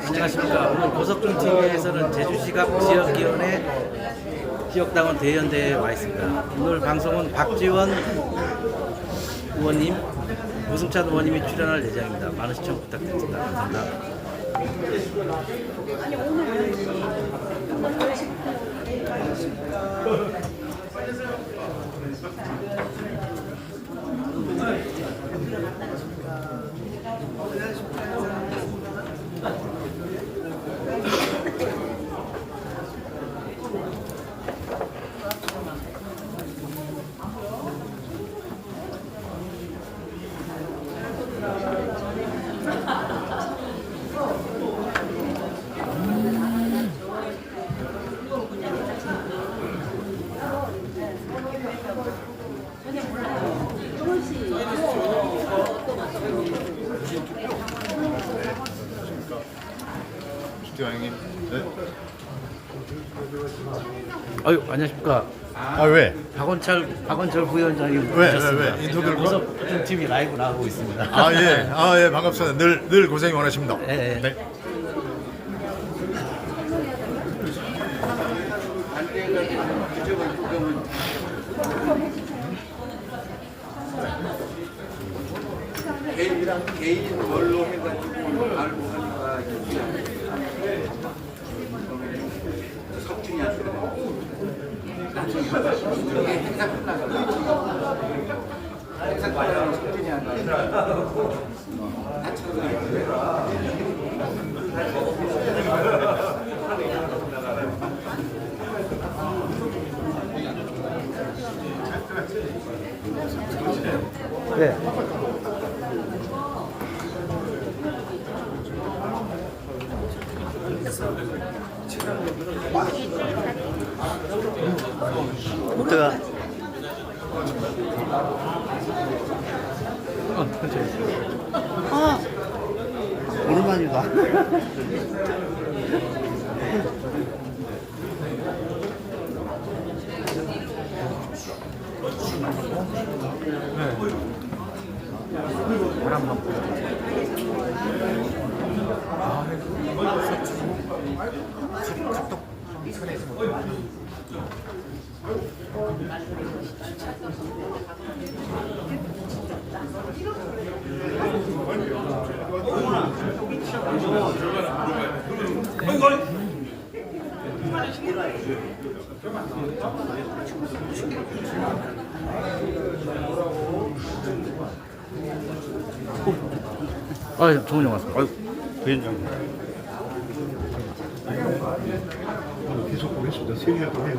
안녕하십니까. 오늘 고석준 TV에서는 제주시각 지역위원회 지역당원 대연대에 와 있습니다. 오늘 방송은 박지원 의원님, 우승찬 의원님이 출연할 예정입니다. 많은 시청 부탁드립니다. 감사합니다. 형님. 네. 아유, 안녕하십니까. 아 왜? 박원철 부위원장님 왜 인터뷰를 인터뷰를 고석준 TV 라이브 나가고 있습니다. 예 반갑습니다. 늘 고생이 많으십니다. 예. 네. 개인 걸로 해가지고 알고 하니까 석준이한테 나중에 행사 끝나고 행사 끝나고 석준이한테 네. 어때가? 오랜만이다. 바람 먹고. 아, 좋은 영화 왔어. 아유, 부위원장. 계속 보겠습니다. 세계하고 해요.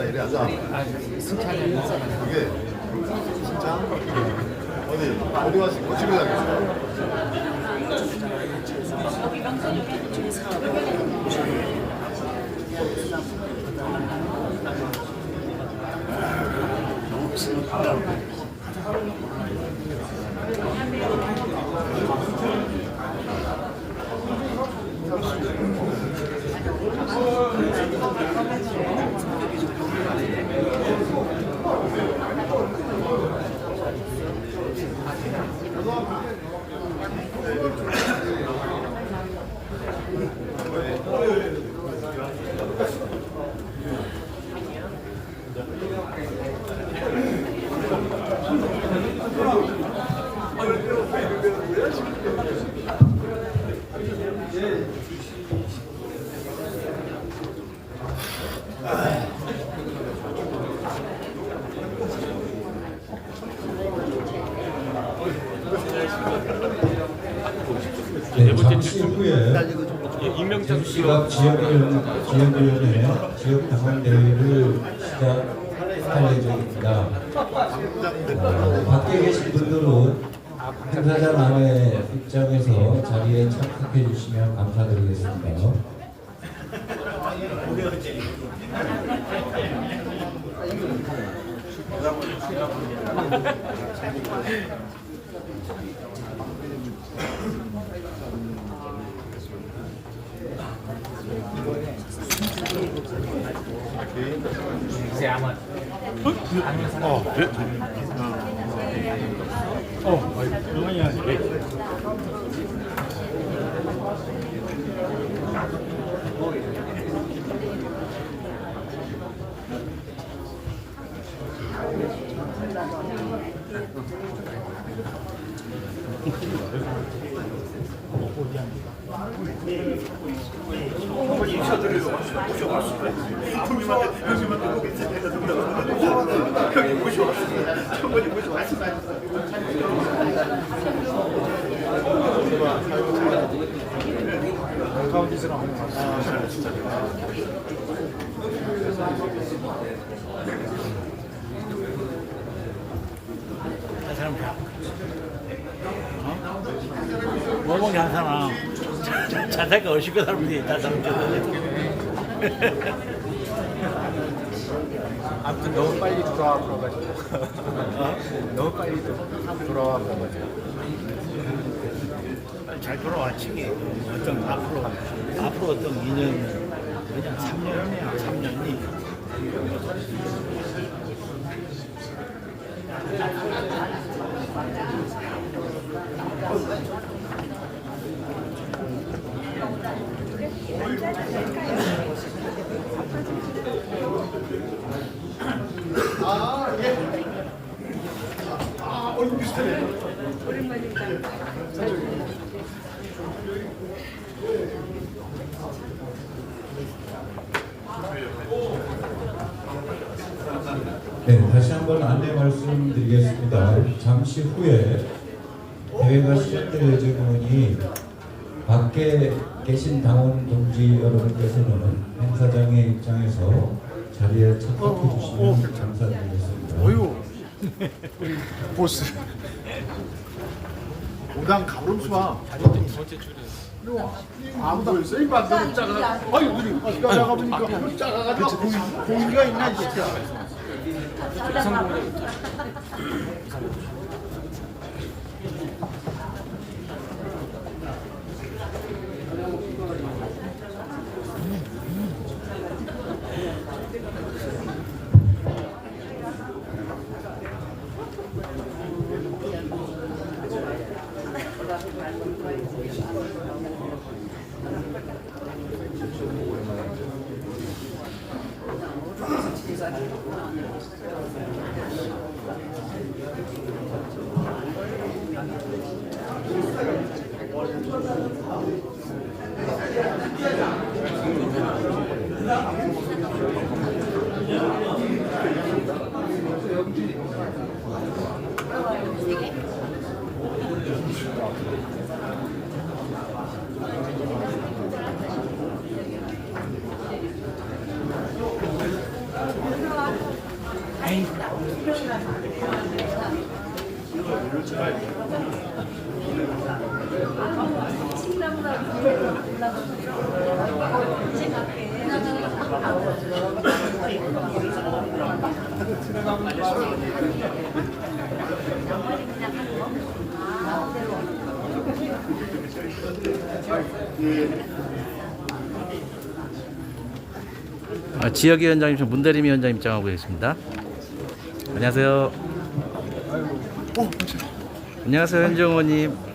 이리 앉아. 이게 진짜 어디 와서 고치고 다녔어. 네, 잠시 후에 제주시각 지역위원회 지역당원대회를 시작할 예정입니다. 밖에 계신 분들은 행사장의 입장에서 자리에 착석해 주시면 감사드리겠습니다. 뭐 먹냐 한 사람 잘 살까 얼씨구 사람들이 잘 살까 아무튼 너무 빨리 돌아와 버려가지고 너무 빨리 돌아와 버려가지고 잘 돌아왔지. 어떤 앞으로 어떤 2년 그냥 3년이야 3년이. 네, 다시 한번 안내 말씀드리겠습니다. 잠시 후에 대회가 시작될 예정이니 밖에 계신 당원 동지 여러분께서는 행사장의 입장에서 자리에 착석해 주시면 감사드리겠습니다. 어유 우리 보스 오당 가로수와 아무도 세이브 안 되는 작아. 아유 우리 작아 보니까 작아가지고 공기가 있나 이 새끼야. 지역위원장님, 문대림 위원장 입장하고 계십니다. 안녕하세요. 안녕하세요, 현정 의원님.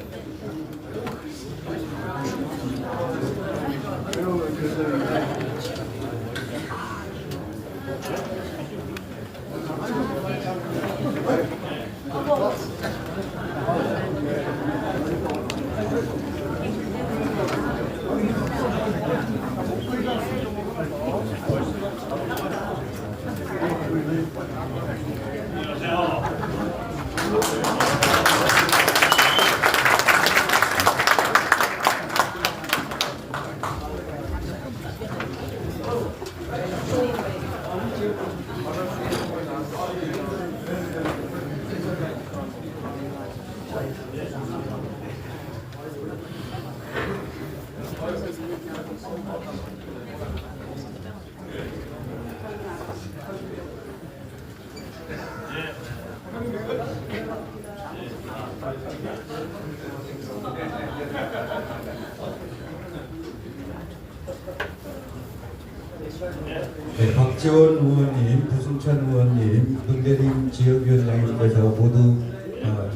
네, 박지원 의원님, 부승찬 의원님, 금대림 지역위원장님께서 모두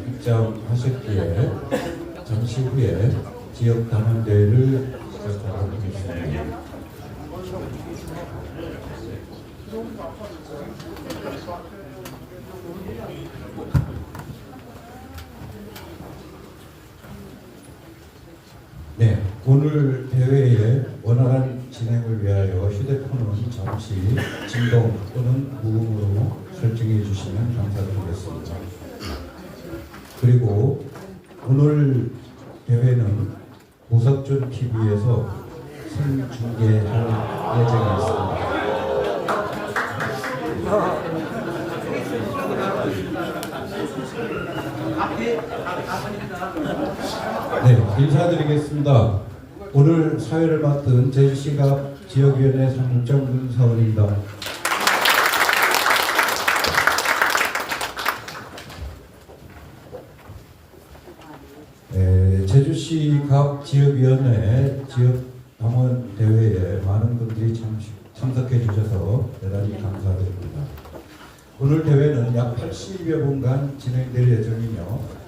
입장하셨기에 잠시 후에 지역 당원대회를 시작하도록 하겠습니다. 네, 오늘 대회의 원활한 진행을 위하여 휴대폰은 잠시 진동 또는 무음으로 설정해 주시면 감사드리겠습니다. 그리고 오늘 대회는 보석존 TV에서 생중계할 예정이 있습니다. 네, 인사드리겠습니다. 오늘 사회를 맡은 제주시갑 지역위원회 상정군 사원입니다. 제주시갑 지역위원회 지역당원 대회에 많은 분들이 참석해 주셔서 대단히 감사드립니다. 오늘 대회는 약 80여 분간 진행될 예정이며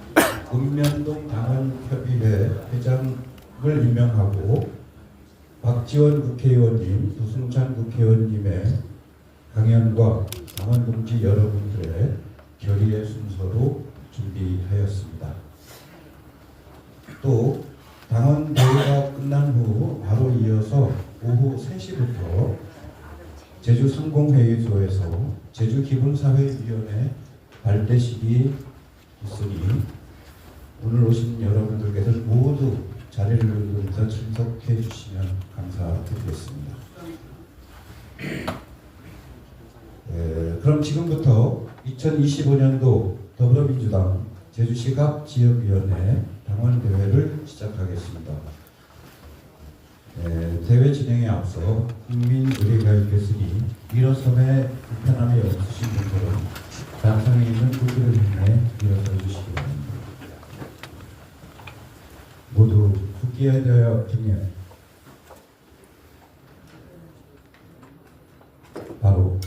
읍면동 당원협의회 회장을 임명하고 박지원 국회의원님, 부승찬 국회의원님의 강연과 당원동지 여러분들의 결의의 순서로 준비하였습니다. 또 당원대회가 끝난 후 바로 이어서 오후 3시부터 제주상공회의소에서 제주기본사회위원회 발대식이 있으니 오늘 오신 여러분들께서 모두 자리를 이루면서 참석해 주시면 감사드리겠습니다. 그럼 지금부터 2025년도 더불어민주당 제주시갑 지역위원회 당원대회를 시작하겠습니다. 대회 진행에 앞서 국민 의례가 있겠으니 일어섬에 불편함이 없으신 분들은 좌상에 있는 구두를 향해 일어서 주시기 바랍니다. 모두 국기에 대하여 경례. 바로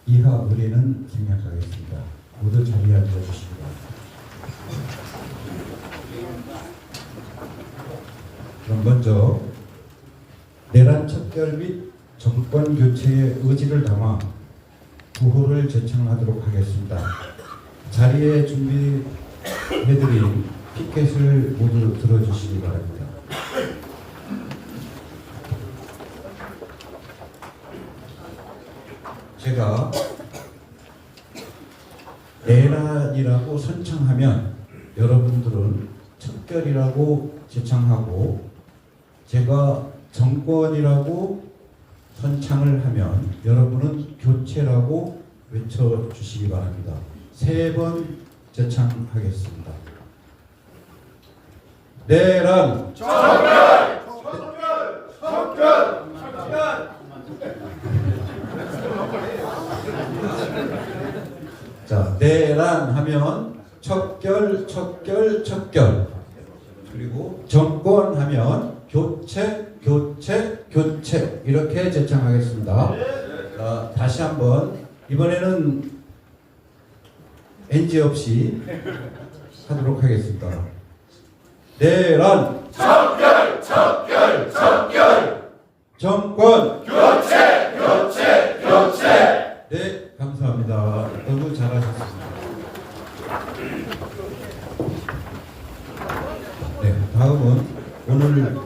이하 의례는 생략하겠습니다. 모두 자리에 앉아주시기 바랍니다. 그럼 먼저 내란 척결 및 정권 교체의 의지를 담아 구호를 제청하도록 하겠습니다. 자리에 준비해드린 피켓을 모두 들어주시기 바랍니다. 제가 내란이라고 선창하면 여러분들은 척결이라고 제청하고, 제가 정권이라고 선창을 하면 여러분은 교체라고 외쳐주시기 바랍니다. 3번 제청하겠습니다. 내란 척결! 척결! 척결! 척결! 자, 내란 하면 척결, 척결, 척결. 그리고 정권 하면 교체, 교체, 교체. 이렇게 제청하겠습니다. 자, 다시 한번 이번에는 NG 없이 하도록 하겠습니다. 내란 척결, 척결, 척결. 정권 교체, 교체, 교체. 네, 감사합니다. 너무 잘하셨습니다. 네, 다음은 오늘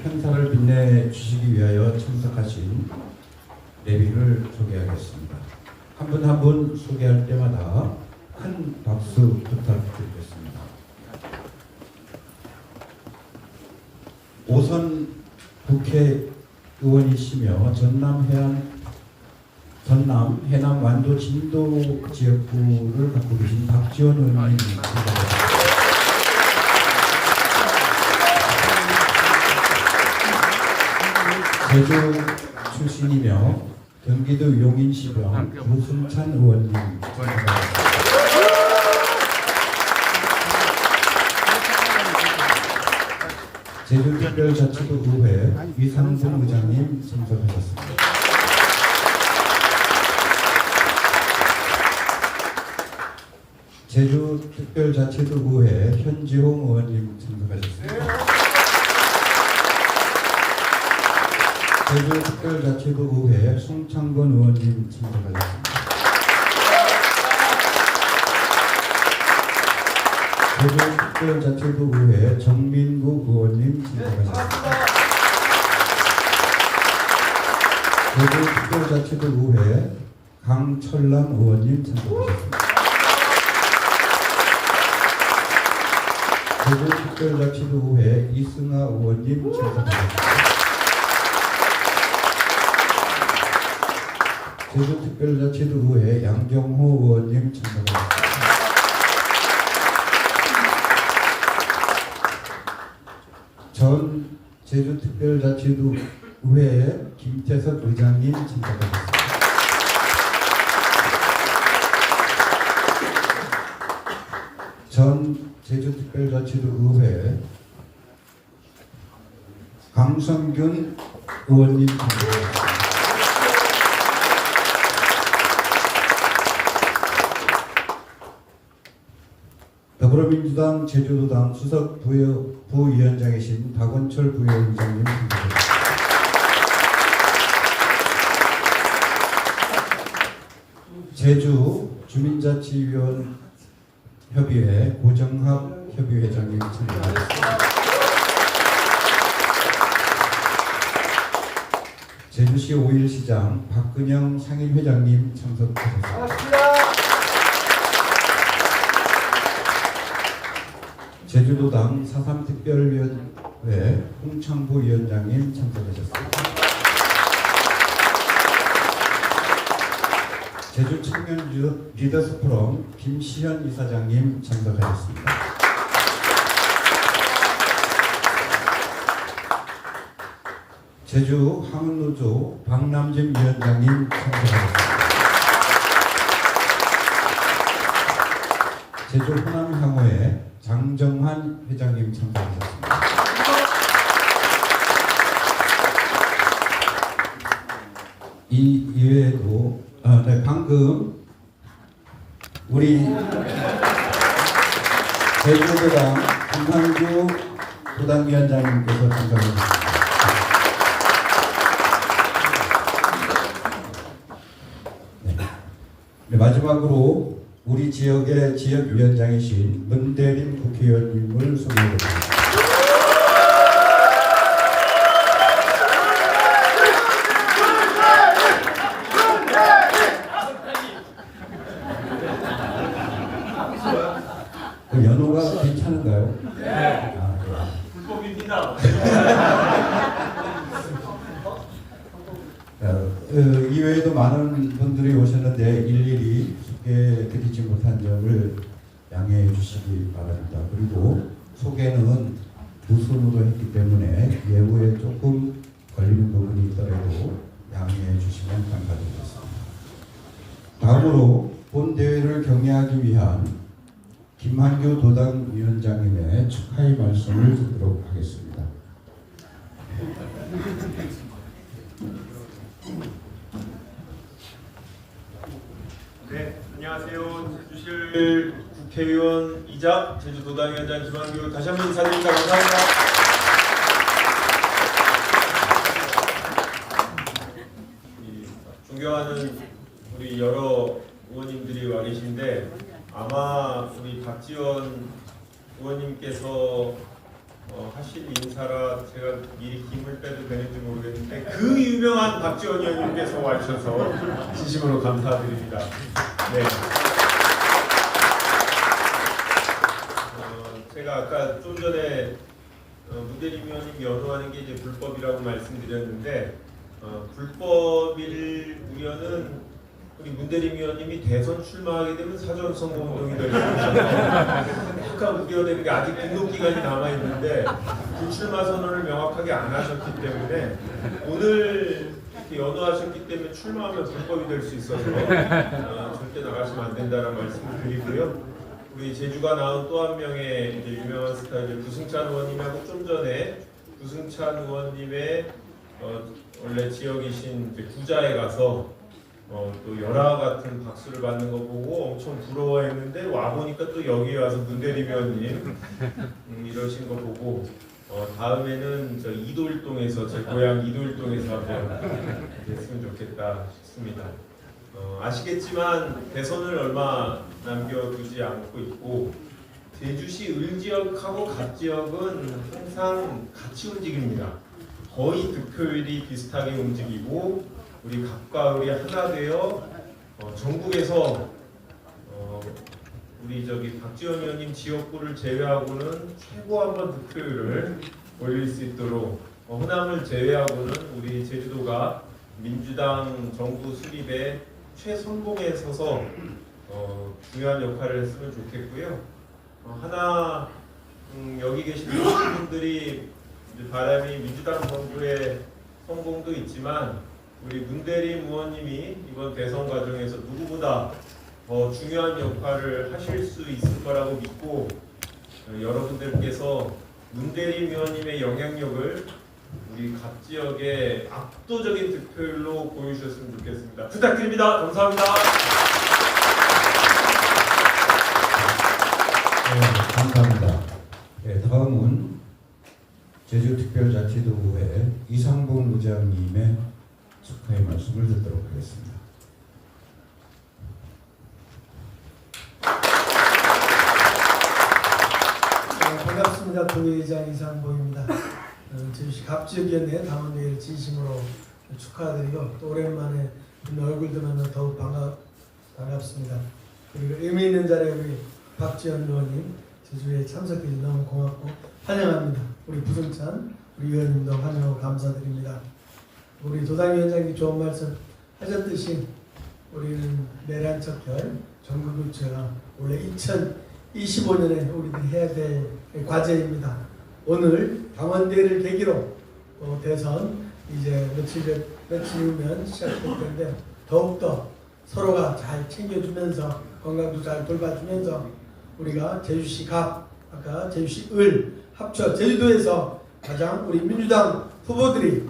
행사를 빛내주시기 위하여 참석하신 내비를 소개하겠습니다. 한 분 한 분 소개할 때마다 큰 박수 부탁드리겠습니다. 5선 국회의원이시며 전남 해남 완도 진도 지역구를 갖고 계신 박지원 의원님입니다. 제주 출신이며 경기도 용인시병 부승찬 의원님. 제주특별자치도의회 이상봉 의장님 참석하셨습니다. 제주특별자치도의회 현지홍 의원님 참석하셨습니다. 제주특별자치도의회 송창건 의원님 참석하셨습니다. 제주특별자치도의회 정민구 의원님 참석하셨습니다. 제주특별자치도의회 강철남 의원님 참석하셨습니다. 제주특별자치도의회 이승아 의원님 참석하셨습니다. 제주특별자치도의회 양경호 의원님 참석하셨습니다. 전 제주특별자치도의회 김태석 의장님 참석하셨습니다. 전 제주특별자치도의회 강성균 의원님 참석하셨습니다. 더불어민주당 제주도당 수석 부위원장이신 박원철 부위원장님 참석하셨습니다. 제주 주민자치위원 협의회 고정합 협의회장님 참석하셨습니다. 제주시 5.1시장 박근영 상임회장님 참석하셨습니다. 제주도당 4.3특별위원회 홍창부 위원장님 참석하셨습니다. 제주 청년 리더스 포럼 김시현 이사장님 참석하셨습니다. 제주 항운노조 박남진 위원장님 참석하셨습니다. 제주 호남향호회 장정환 회장님 참석하셨습니다. 이 이외에도 네, 방금 우리 제주도당 김한규 도당위원장님께서 참석하셨습니다. 네, 마지막으로 우리 지역의 지역위원장이신 문대림 국회의원님을 소개해드립니다. 그 연호가 괜찮은가요? 네. 불법입니다. 이외에도 많은 분들이 오셨는데 일일이 소개해드리지 못한 점을 양해해 주시기 바랍니다. 그리고 소개는 두 손으로 했기 때문에 예우에 조금 걸리는 부분이 있더라도 양해해 주시면 감사드리겠습니다. 다음으로 본 대회를 경례하기 위한 김한규 도당위원장님의 축하의 말씀을 듣도록 하겠습니다. 네, 안녕하세요. 제주실 국회의원이자 제주도당위원장 김한규 다시 한번 인사드립니다. 감사합니다. 존경하는 우리 여러 의원님들이 와 계신데 아마 우리 박지원 의원님께서 하실 인사라 제가 미리 힘을 빼도 되는지 모르겠는데 그 유명한 박지원 의원님께서 와주셔서 진심으로 감사드립니다. 네. 제가 아까 좀 전에 문대림 의원님 연호하는 게 이제 불법이라고 말씀드렸는데 불법일 우려는 우리 문대림 의원님이 대선 출마하게 되면 사전선거 운동이 될 수 있어서 약간 우려되는 게 아직 등록 기간이 남아 있는데 불출마 선언을 명확하게 안 하셨기 때문에 오늘 이렇게 연호하셨기 때문에 출마하면 불법이 될 수 있어서 절대 나가시면 안 된다는 말씀을 드리고요. 우리 제주가 낳은 또 한 명의 이제 유명한 스타일 구승찬 의원님하고 좀 전에 구승찬 의원님의 원래 지역이신 구자에 가서 또 열화 같은 박수를 받는 거 보고 엄청 부러워했는데 와 보니까 또 여기 와서 문대림 의원님 이러신 거 보고 다음에는 저 이도일동에서 제 고향 이도일동에서 한번 했으면 좋겠다 싶습니다. 아시겠지만 대선을 얼마 남겨두지 않고 있고 제주시 을 지역하고 갑 지역은 항상 같이 움직입니다. 거의 득표율이 비슷하게 움직이고 우리 갑과 을이 하나 되어 전국에서 우리 박지원 의원님 지역구를 제외하고는 최고 한번 득표율을 올릴 수 있도록 호남을 제외하고는 우리 제주도가 민주당 정부 수립의 최선봉에 서서 중요한 역할을 했으면 좋겠고요. 하나 여기 계신 모든 분들이 바람이 민주당 정부의 성공도 있지만 우리 문대림 의원님이 이번 대선 과정에서 누구보다 더 중요한 역할을 하실 수 있을 거라고 믿고 여러분들께서 문대림 의원님의 영향력을 우리 각 지역의 압도적인 득표율로 보여주셨으면 좋겠습니다. 부탁드립니다. 감사합니다. 네, 감사합니다. 네, 다음은 제주특별자치도구회 이상봉 의장님의 축하의 말씀을 듣도록 하겠습니다. 반갑습니다. 도의장 이상봉입니다. 제주시 갑지역위원회 당원회의를 진심으로 축하드리고 또 오랜만에 얼굴들 만나 더욱 반갑습니다. 그리고 의미 있는 자리에 우리 박지원 의원님 제주에 참석해 주셔서 너무 고맙고 환영합니다. 우리 부승찬 우리 의원님도 환영하고 감사드립니다. 우리 도당위원장님 좋은 말씀 하셨듯이 우리는 내란척결 정부교체가 원래 2025년에 우리들이 해야 될 과제입니다. 오늘 당원대회를 계기로 대선 이제 며칠 후면 시작될 텐데 더욱더 서로가 잘 챙겨주면서 건강도 잘 돌봐주면서 우리가 제주시 갑, 아까 제주시 을 합쳐 제주도에서 가장 우리 민주당 후보들이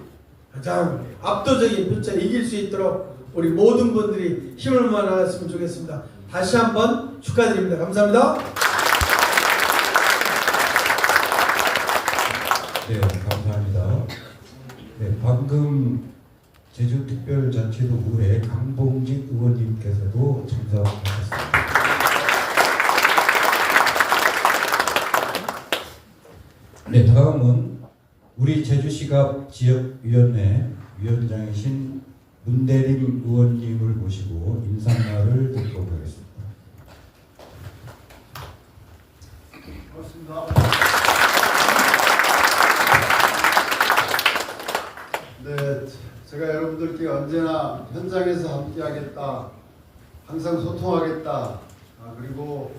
가장 압도적인 표차를 이길 수 있도록 우리 모든 분들이 힘을 모아 나갔으면 좋겠습니다. 다시 한번 축하드립니다. 감사합니다. 네, 감사합니다. 네, 방금 제주특별자치도구회 강봉직 의원님께서도 참석하셨습니다. 네, 다음은 우리 제주시갑 지역위원회 위원장이신 문대림 의원님을 모시고 인사말을 듣도록 하겠습니다. 고맙습니다. 네, 제가 여러분들께 언제나 현장에서 함께하겠다, 항상 소통하겠다, 그리고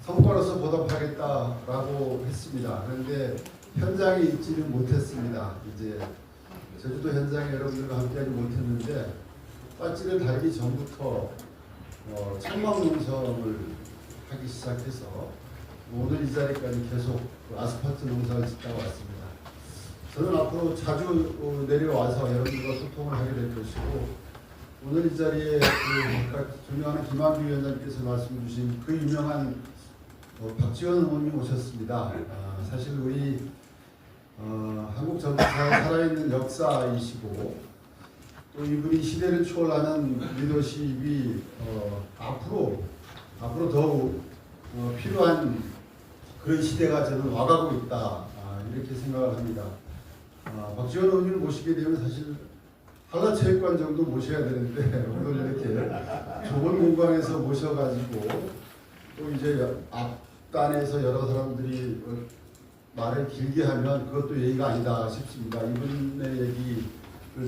성과로서 보답하겠다라고 했습니다. 그런데 현장에 있지는 못했습니다. 이제 제주도 현장에 여러분들과 함께하지 못했는데 배지를 달기 전부터 청막 농성을 하기 시작해서 오늘 이 자리까지 계속 아스팔트 농사를 짓다 왔습니다. 저는 앞으로 자주 내려와서 여러분들과 소통을 하게 될 것이고 오늘 이 자리에 아까 존경하는 김한규 위원장께서 말씀 주신 그 유명한 박지원 의원님 오셨습니다. 사실 우리 한국 정치사에 살아있는 역사이시고 또 이분이 시대를 초월하는 리더십이 앞으로 더욱 필요한 그런 시대가 저는 와가고 있다 이렇게 생각을 합니다. 박지원 의원님을 모시게 되면 사실 한라체육관 정도 모셔야 되는데 오늘 이렇게 좁은 공간에서 모셔가지고 또 이제 앞단에서 여러 사람들이 말을 길게 하면 그것도 예의가 아니다 싶습니다. 이분의 얘기를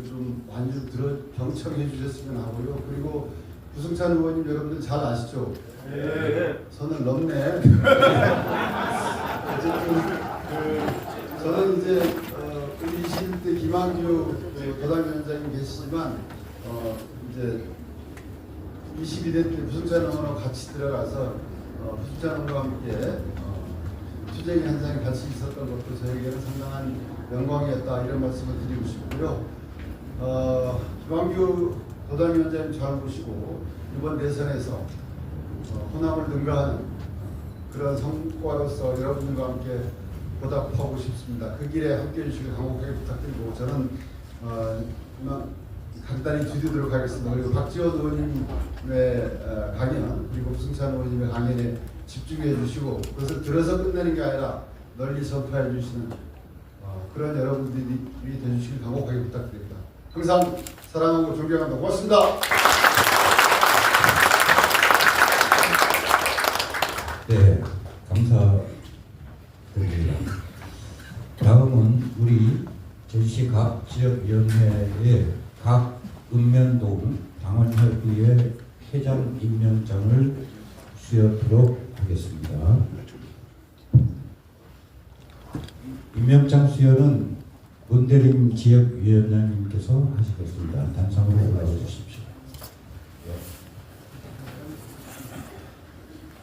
좀 완주 경청해 주셨으면 하고요. 그리고 부승찬 의원님 여러분들 잘 아시죠? 네. 선을 넘네. 어쨌든 저는 이제 우리 21대 김한규 도당위원장님 계시지만 이제 22대 때 부승찬 의원하고 같이 들어가서 부승찬 의원과 함께 투쟁 현장에 같이 있었던 것도 저에게는 상당한 영광이었다 이런 말씀을 드리고 싶고요. 김한규 도당위원장님 잘 보시고 이번 대선에서 호남을 능가하는 그런 성과로서 여러분들과 함께 보답하고 싶습니다. 그 길에 함께해 주시길 간곡하게 부탁드리고 저는 간단히 뒤지도록 하겠습니다. 그리고 박지원 의원님의 강연 그리고 우승찬 의원님의 강연에 집중해 주시고 그것을 들어서 끝내는 게 아니라 널리 전파해 주시는 그런 여러분들이 되주시길 간곡하게 부탁드립니다. 항상 사랑하고 존경합니다. 고맙습니다. 네, 감사드립니다. 다음은 우리 제주시 각 지역위원회의 각 읍면동 당원협의회 회장 임명장을 수여하도록 하겠습니다. 임명장 수여는 문대림 지역위원장님께서 하시겠습니다. 단상으로 올라와 주십시오.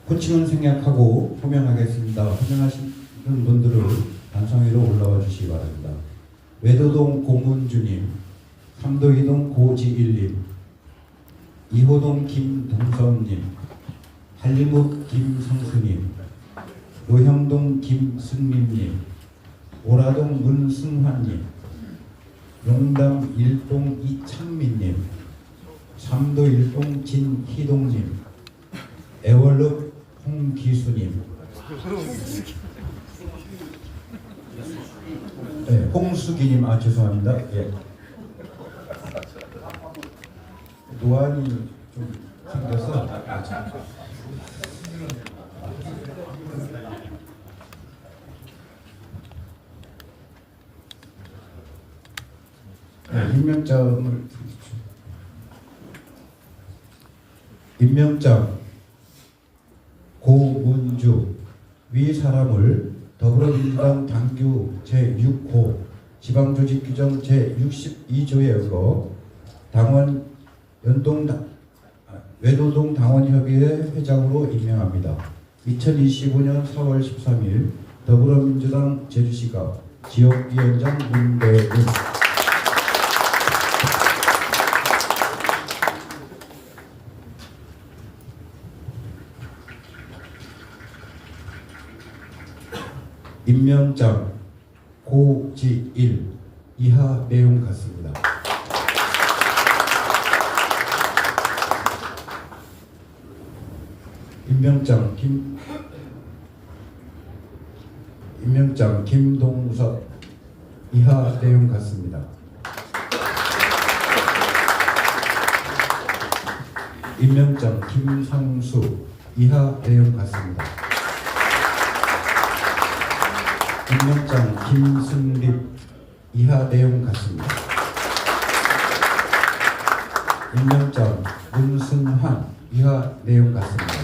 호칭은 생략하고 호명하겠습니다. 호명하시는 분들은 단상 위로 올라와 주시기 바랍니다. 외도동 공문주님, 삼도이동 고지일님, 이호동 김동섭님, 한림읍 김성수님, 노형동 김승민님, 오라동 문승환님, 용담 일동 이창민님, 삼도 일동 진희동님, 애월읍 홍기수님, 네, 홍수기님, 죄송합니다. 예. 노안이 좀 생겨서 임명장을 드리십시오. 임명장 고문주 위 사람을 더불어민주당 당규 제6호 지방조직규정 제62조에 의거 당원 외도동 당원협의회 회장으로 임명합니다. 2025년 4월 13일 더불어민주당 제주시가 지역위원장 문대림. 임명장 고지일 이하 내용 같습니다. 임명장 김동섭 이하 내용 같습니다. 임명장 김성수 이하 내용 같습니다. 임명장 김승립 이하 내용 같습니다. 임명장 문승환 이하 내용 같습니다.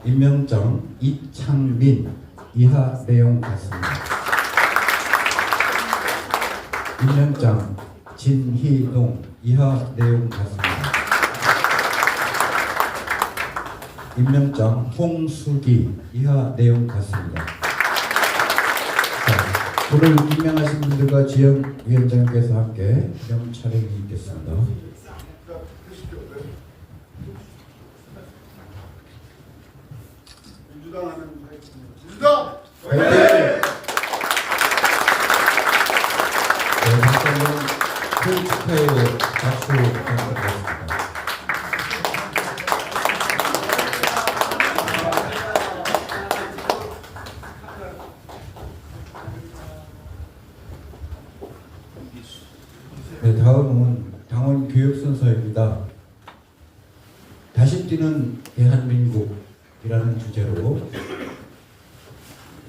임명장 이창민 이하 내용 같습니다. 임명장 진희동 이하 내용 같습니다. 임명장 홍수기 이하 내용 같습니다. 자, 오늘 임명하신 분들과 지역위원장께서 함께 명찰을 있겠습니다. 민주당 하면 하겠습니다. 민주당! 화이팅! 네, 박사님 큰 축하의 박수 부탁드리겠습니다. 네, 다음은 당원 교육 순서입니다. 다시 뛰는 대한민국이라는 주제로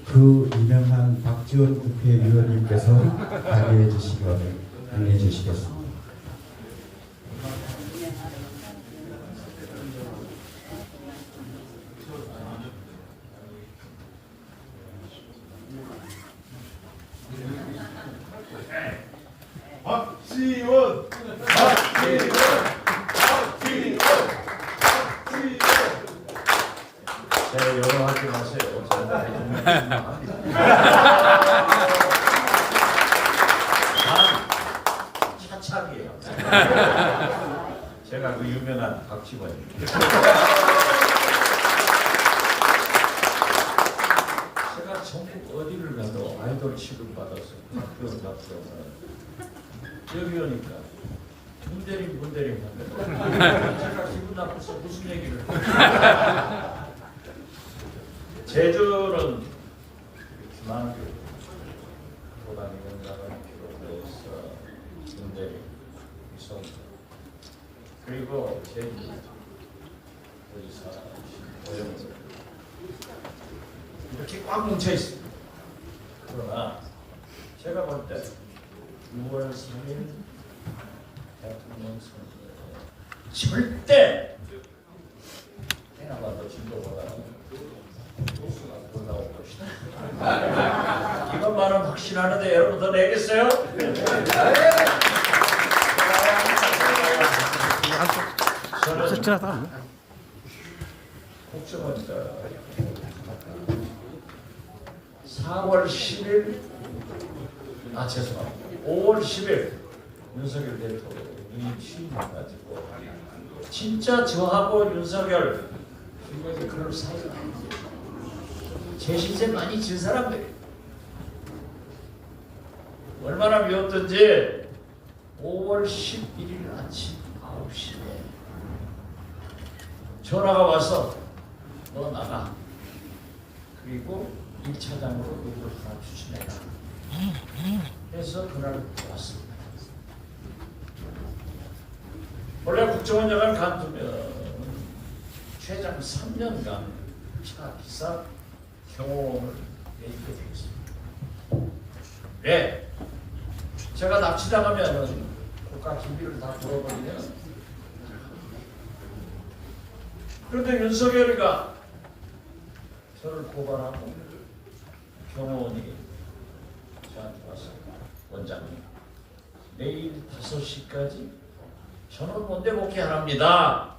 그 유명한 박지원 국회의원님께서 발의해 주시겠습니다. 박지원! 박지원! 박지원! 네, 여러 하지 마세요. 차차 제가 그 유명한 박지원입니다. 제가 전국 어디를 가도 아이돌 취급받아서 박지원 여기 오니까 문대림 하면 제가 기분 나빠서 무슨 얘기를 제주는 많은 도당위원장을 비롯해서 문대림, 이성 그리고 제주 의사, 오영수 이렇게 꽉 뭉쳐 있습니다. 그러나 제가 볼 때 6월 3일 대통령 선거에 절대 해나가도 진도보다 보수가 올라올 것이다. 이것만은 확신하는데 여러분 더 내겠어요? 저는 국정원자 4월 10일 죄송합니다. 5월 10일 윤석열 대통령이 취임해가지고 진짜 저하고 윤석열 김건희 그럴 사이가 아닙니다. 제 신세 많이 진 사람들이 얼마나 미웠던지 5월 11일 아침 9시에 전화가 와서 너 나가 그리고 1차장으로 누구를 하나 추천해라 해서 그날 왔습니다. 원래 국정원장을 간두면 최장 3년간 차 기사 경호원을 내리게 되어 있습니다. 왜? 제가 납치당하면 국가 기밀을 다 풀어버리면 그런데 윤석열이가 저를 고발하고 경호원이 저한테 왔어요. 원장님 내일 5시까지 저는 뭔데 복귀 안 합니다.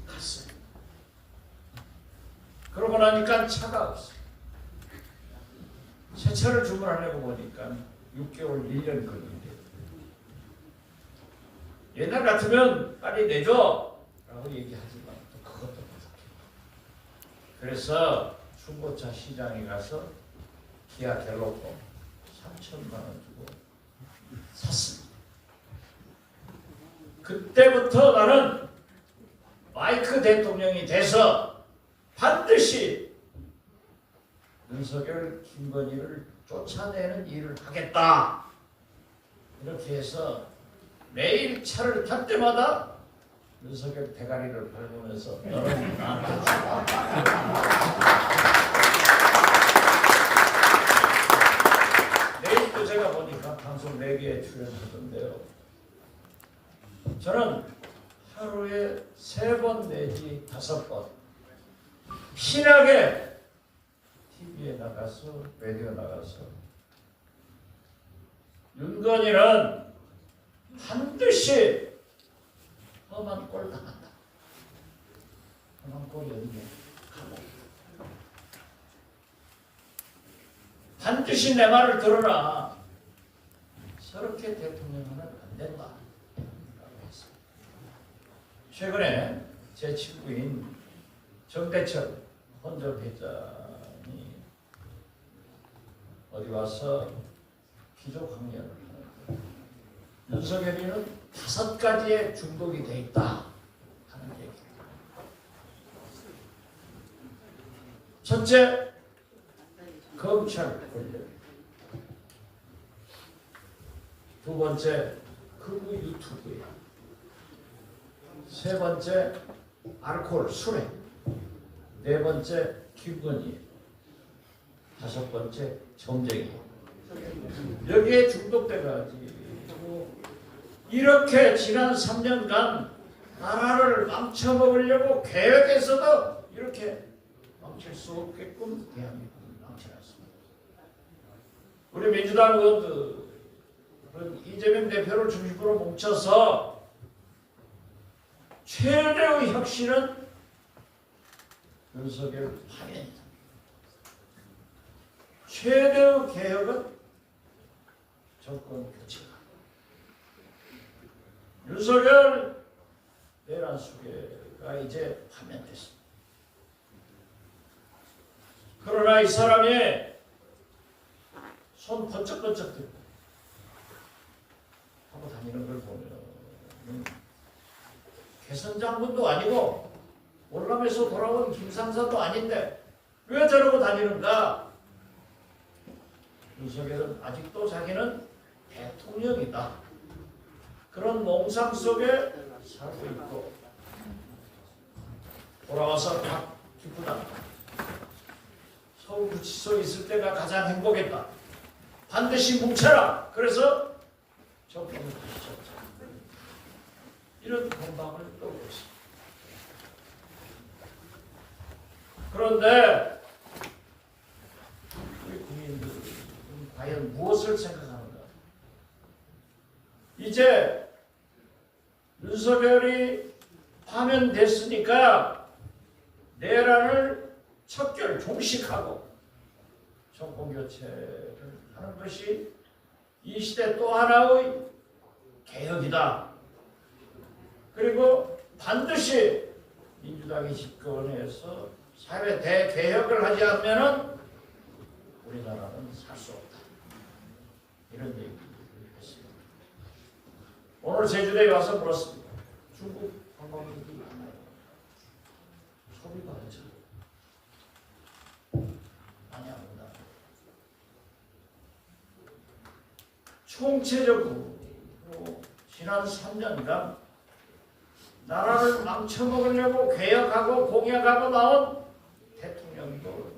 갔어요. 그러고 나니까 차가 없어요. 새 차를 주문하려고 보니까 6개월 1년 걸린대요. 옛날 같으면 빨리 내줘 라고 얘기하지만 또 그것도 못해요. 그래서 중고차 시장에 가서 기아 갤로포 3천만 원 주고 샀습니다. 그때부터 나는 마이크 대통령이 돼서 반드시 윤석열, 김건희를 쫓아내는 일을 하겠다. 이렇게 해서 매일 차를 탈 때마다 윤석열 대가리를 밟으면서 너는 나한테 주라. 내일도 제가 보니까 방송 4개에 출연하던데요. 저는 하루에 3번 내지 5번 신나게 TV에 나가서 라디오 나가서 윤건희는 반드시 험한 꼴 당한다. 험한 꼴이 어디냐? 감옥. 반드시 내 말을 들어라. 저렇게 대통령은 안 된다. 최근에 제 친구인 정대철 헌정 회장이 어디 와서 기조 강연을 하는데 윤석열이는 5가지의 중독이 돼 있다 하는 얘기입니다. 첫째, 검찰 권력. 두 번째, 극우 유튜브에. 세 번째, 알코올, 술에. 네 번째, 김건희. 5번째, 정쟁이. 여기에 중독돼가지고 이렇게 지난 3년간 나라를 망쳐먹으려고 계획해서도 이렇게 망칠 수 없게끔 대한민국을 망쳐놨습니다. 우리 민주당 의원들 이재명 대표를 중심으로 뭉쳐서 최대의 혁신은 윤석열 파면이다. 최대의 개혁은 정권 교체다. 윤석열 내란 수계가 이제 파면됐습니다. 그러나 이 사람이 손 번쩍번쩍 들고 하고 다니는 걸 보면 개선 장군도 아니고 월남에서 돌아온 김상사도 아닌데 왜 저러고 다니는가? 윤석열은 아직도 자기는 대통령이다. 그런 몽상 속에 살고 있고 돌아와서 딱 기쁘다. 서울구치소에 있을 때가 가장 행복했다. 반드시 뭉쳐라. 그래서 정권을 부딪혔다. 이런 공방을 떠오고 있습니다. 그런데 우리 국민들은 과연 무엇을 생각하는가? 이제 윤석열이 파면됐으니까 내란을 척결 종식하고 정권 교체를 하는 것이 이 시대 또 하나의 개혁이다. 그리고 반드시 민주당이 집권해서 사회 대개혁을 하지 않으면 우리나라는 살 수 없다. 이런 얘기를 했습니다. 오늘 제주도에 와서 물었습니다. 중국 관광객이 많아요. 소비가 어쩌고 많이 안 온다. 총체적으로 지난 3년간 나라를 망쳐먹으려고 개혁하고 공약하고 나온 대통령도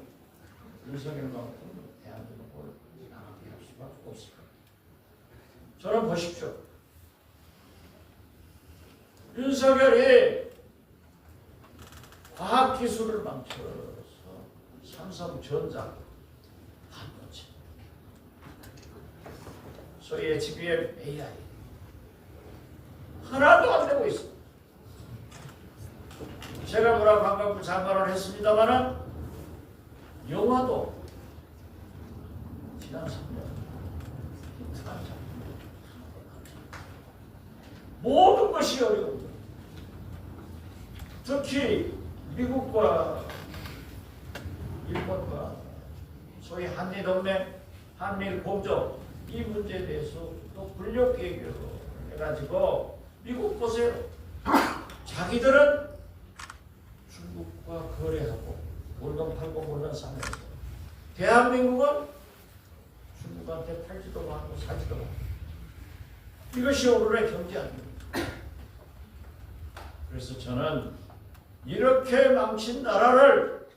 윤석열만큼 대한민국을 나가게 할 수가 없습니다. 저는 보십시오. 윤석열이 과학기술을 망쳐서 삼성전자 반도체 소위 HBM AI 하나도 안 되고 있습니다. 제가 문화관광부 장관을 했습니다마는 영화도 지난 3년 히트한 작품 모든 것이 어려웁니다. 특히 미국과 일본과 소위 한미동맹, 한미공조 이 문제에 대해서 또 불력 얘기로 해가지고 미국 보세요. 자기들은 중국과 거래하고 물건 팔고 물건 사면서 대한민국은 중국한테 팔지도 말고 사지도 말고 이것이 오늘의 경제 아닙니까? 그래서 저는 이렇게 망친 나라를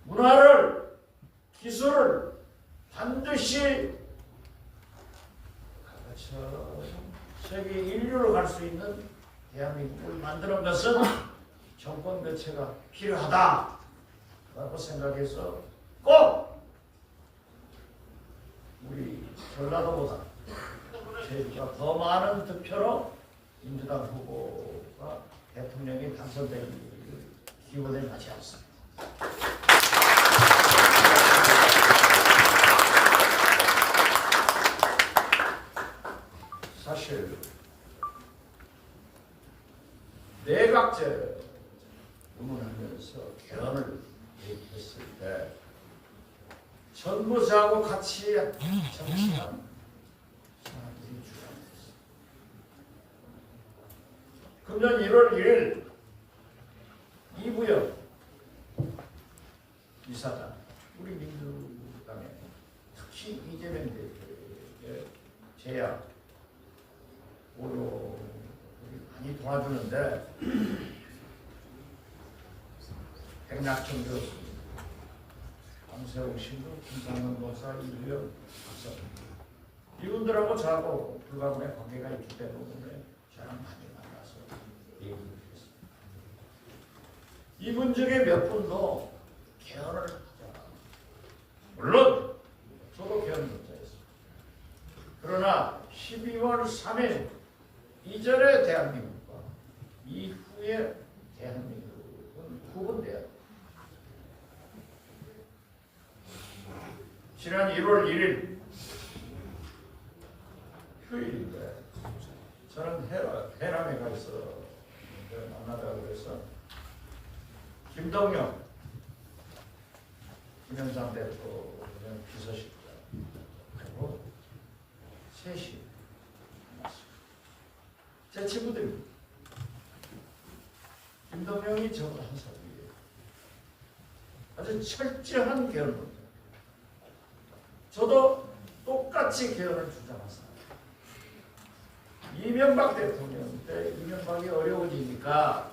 문화를 기술을 반드시 세계 인류로 갈 수 있는 대한민국을 만드는 것은 정권 교체가 필요하다라고 생각해서 꼭 우리 전라도보다 제주가 더 많은 득표로 민주당 후보가 대통령이 당선되기를 기원을 하지 않습니다. 사실 내각제 의문하면서 개헌을 얘기했을 때 전부자하고 같이 정치한 사람들이 주장했습니다. 금년 1월 1일 이부영 이사장 우리 민주당에 특히 이재명 대표의 제약 으로 많이 도와주는데 백낙천 교수, 강세웅 신부, 김상현 목사, 이부영 박사 이분들하고 저하고 불가분의 관계가 있기 때문에 저랑 많이 만나서 얘기를 했습니다. 이분 중에 몇 분도 개헌을 하자. 물론 저도 개헌 문자였습니다. 그러나 12월 3일 이전의 대한민국과 이후의 대한민국은 구분돼야 합니다. 지난 1월 1일 휴일인데 저는 김동영, 김영삼 대표 비서실장 그리고 셋이 만났습니다. 제 친구들입니다. 김동영이 저보다 한 살 위에 아주 철저한 개헌론자. 저도 똑같이 개헌을 주장한 사람. 이명박 대통령 때 이명박이 어려워지니까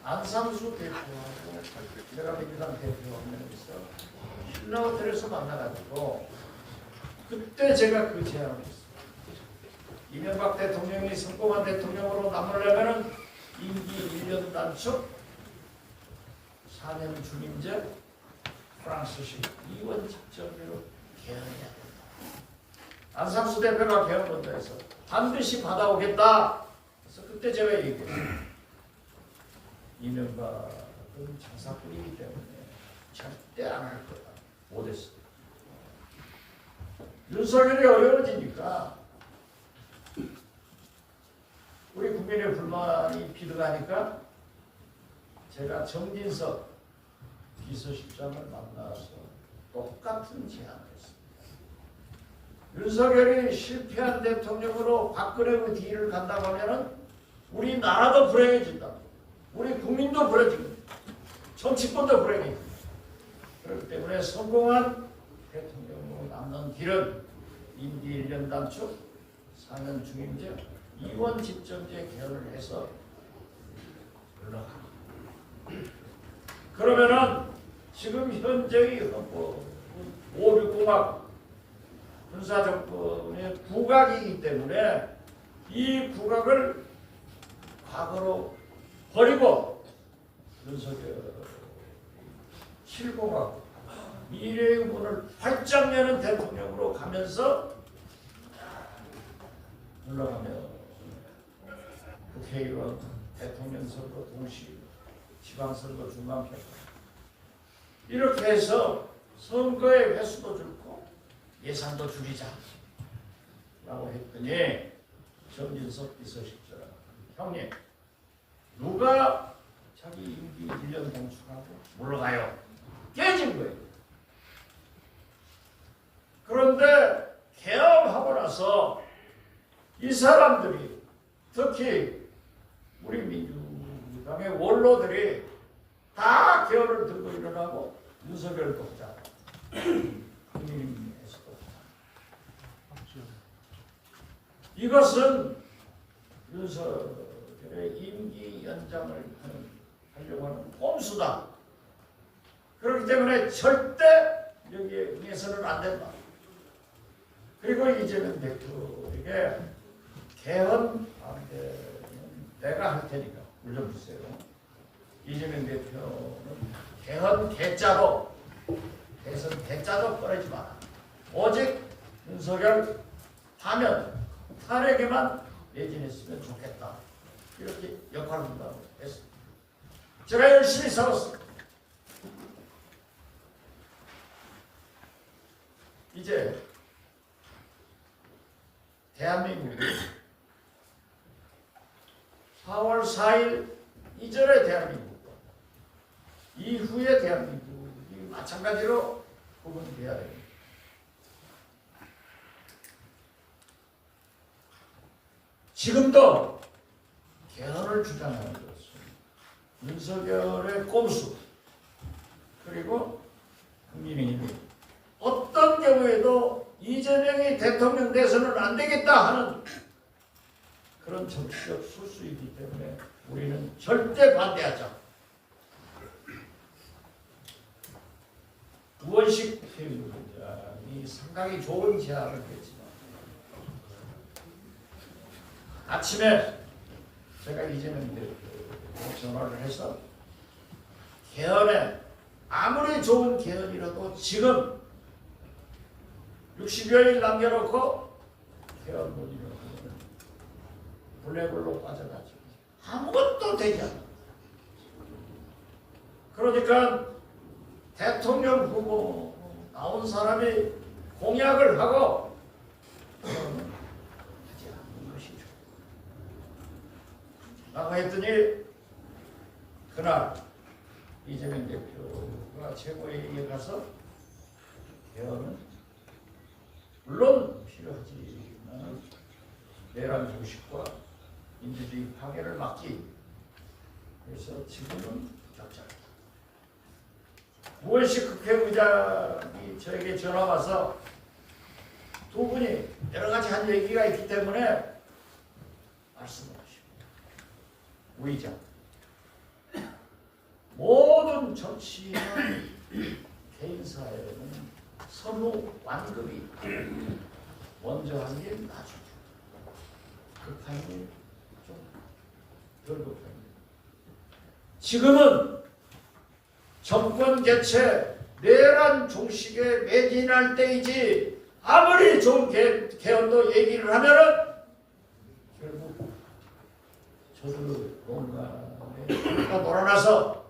안상수 대표하고 제가 민주당 대표하면서 신라 호텔에서 만나가지고 그때 제가 그 제안을 했어요. 이명박 대통령이 성공한 대통령으로 남으려면 임기 1년 단축, 4년 중임제, 프랑스식 이원 집정으로 개헌해야 된다. 안상수 대표가 개헌론자에서 반드시 받아오겠다. 그래서 그때 제가 얘기했어요. 이명박은 장사꾼이기 때문에 절대 안 할 거다. 못했어. 윤석열이 어려워지니까 우리 국민의 불만이 비득하니까 제가 정진석 비서실장을 만나서 똑같은 제안을 했습니다. 윤석열이 실패한 대통령으로 박근혜의 뒤를 간다고 하면은 우리 나라도 불행해진다. 우리 국민도 불행해집니다. 정치권도 불행해집니다. 그렇기 때문에 성공한 대통령으로 남는 길은 임기 1년 단축, 4년 중임제, 2원 집정제 개헌을 해서 올라갑니다. 그러면은 지금 현재의 헌법 5.6공학 군사정권의 국악이기 때문에 이 국악을 과거로 버리고 윤석열 7공학 미래의 문을 활짝 여는 대통령으로 가면서 올라가며 국회의원, 대통령 선거 동시, 지방선거 중간평가 이렇게 해서 선거의 횟수도 줄고 예산도 줄이자 라고 했더니 정진석 비서실장 형님 누가 자기 임기 1년 단축하고 물러가요? 깨진 거예요. 그런데 개헌하고 나서 이 사람들이 특히 우리 민주당의 원로들이 다 개헌을 들고 일어나고 윤석열도 하자. 국민의힘에서도 하자. 이것은 윤석열의 임기 연장을 하려고 하는 꼼수다. 그렇기 때문에 절대 여기에 응해서는 안 된다. 그리고 이재명 대표에게 개헌 안 되면 내가 할 테니까 물려주세요. 이재명 대표는 개헌 개짜도 대선 개짜도 꺼내지 마라. 오직 윤석열 파면 탄핵에만 매진했으면 좋겠다. 이렇게 역할을 한다고 했습니다. 제가 열심히 살았습니다. 이제 대한민국이 4월 4일 이전의 대한민국과 이후의 대한민국이 마찬가지로 구분돼야 됩니다. 지금도 개헌을 주장하는 것은 윤석열의 꼼수 그리고 국민의힘이 어떤 경우에도 이재명이 대통령 돼서는 안 되겠다 하는 그런 정치적 수수이기 때문에 우리는 절대 반대하자. 우원식 국회의원이 상당히 좋은 제안을 했지만 아침에 제가 이재명 대표에 전화를 해서 개헌에 아무리 좋은 개헌이라도 지금 60여일 남겨놓고 개헌 논의를 하면 블랙홀로 빠져나죠. 아무것도 되지 않아. 그러니까 대통령 후보 나온 사람이 공약을 하고 하지 않는 것이 좋다. 라고 했더니 그날 이재명 대표가 최고위에 가서 개헌은 물론 필요하지만 내란 조직과 민주주의 파괴를 막기 위해서 지금은 적절하다. 우원식 국회의장이 저에게 전화 와서 두 분이 여러 가지 한 얘기가 있기 때문에 말씀하십니다. 우 의장, 모든 정치인 개인사에는 선후 완급이 먼저 하는 게 나중에 급한 일좀덜 급한 일. 지금은 정권 교체 내란 종식에 매진할 때이지 아무리 좋은 개헌도 얘기를 하면은 결국 저들 뭔가가 몰아나서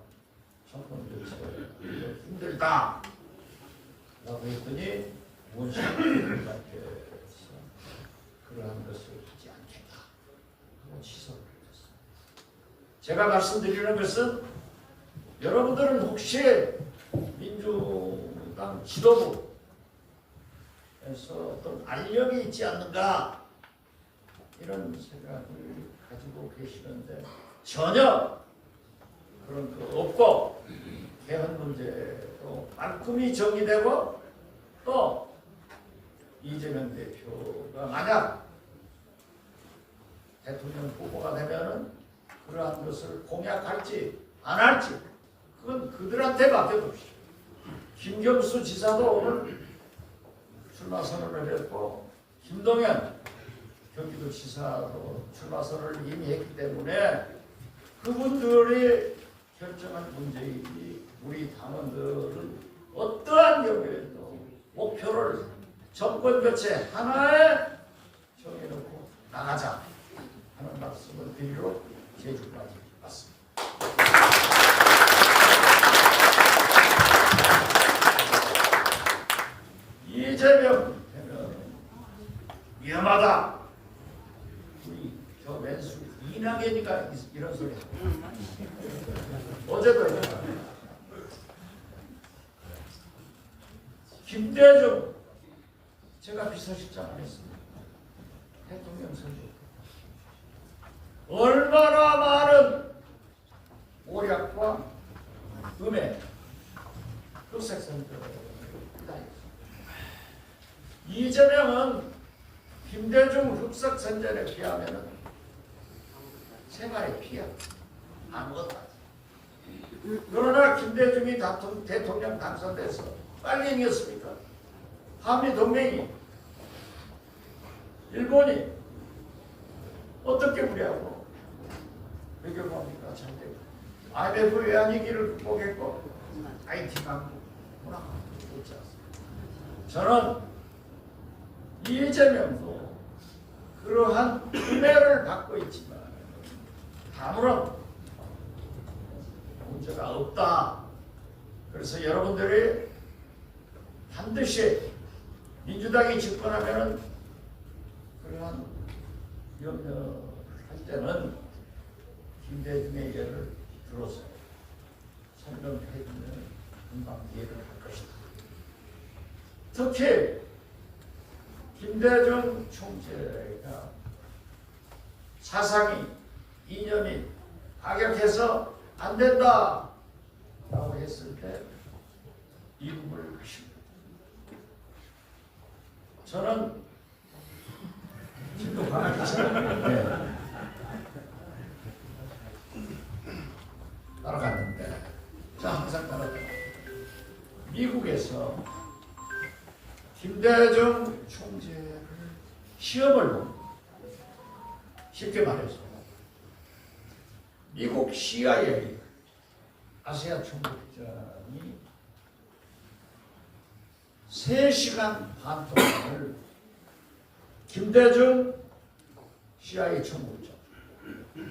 정권 교체가 힘들다 라고 했더니 우원식 의원께서 그러한 것을 하지 않겠다 하고 취소를 했습니다. 제가 말씀드리는 것은 여러분들은 혹시 민주당 지도부에서 어떤 알력이 있지 않는가 이런 생각을 가지고 계시는데 전혀 그런 거 없고 개헌 문제도 말끔히 정리되고 또 이재명 대표가 만약 대통령 후보가 되면은 그러한 것을 공약할지 안 할지 그건 그들한테 맡겨둡시다. 김경수 지사도 오늘 출마 선언을 했고 김동연 경기도 지사도 출마 선언을 이미 했기 때문에 그분들이 결정한 문제이지 우리 당원들은 어떠한 경우에도 목표를 정권 교체 하나에 정해놓고 나가자 하는 말씀을 드리러 제주까지 왔습니다. 이재명 되면 위험하다. 우리 저 왼수 이낙연이가 이런 소리 하고 어제도 김대중 제가 비서실장을 했습니다. 대통령 선거 얼마나 많은 오략과 음해 흑색 선거를 이재명은 김대중 흑색 선전에 비하면 생활에 피해 아무것도 아니에요. 그러나 김대중이 대통령 당선돼서 빨리 이겼습니까? 한미동맹이 일본이 어떻게 우리하고 외교관계가 잘 되고 IMF 외환위기를 극복했고 IT 강국 문화가 있지 않습니까? 저는 이재명도 그러한 은혜를 받고 있지만 아무런 문제가 없다. 그래서 여러분들이 반드시 민주당이 집권하면 그러한 염려할 때는 김대중의 예를 들어서 설명해주면 금방 이해를 할 것이다. 특히 김대중 총재가 사상이 이념이 악역해서 안 된다 라고 했을 때 이름을 하십니다. 저는 진도 강하게 따라갔는데 자 항상 따라가 미국에서 김대중 총재를 시험을 봅니다. 쉽게 말해서 미국 CIA 아시아 총국장이 3시간 반 동안을 김대중 CIA 총국장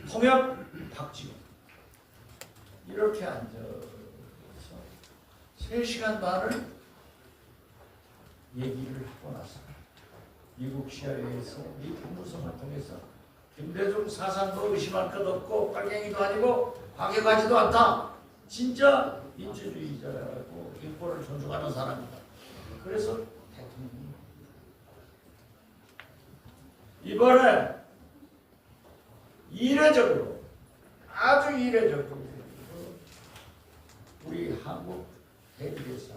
통역 박지원 이렇게 앉아서 3시간 반을 얘기를 하고 나서 미국 CIA에서 이 국무성을 통해서 김대중 사상도 의심할 것 없고 빨갱이도 아니고 과격하지도 않다 진짜 민주주의자고 인권을 존중하는 사람이다. 그래서 대통령이 이번에 이례적으로 아주 이례적으로 우리 한국 대리대사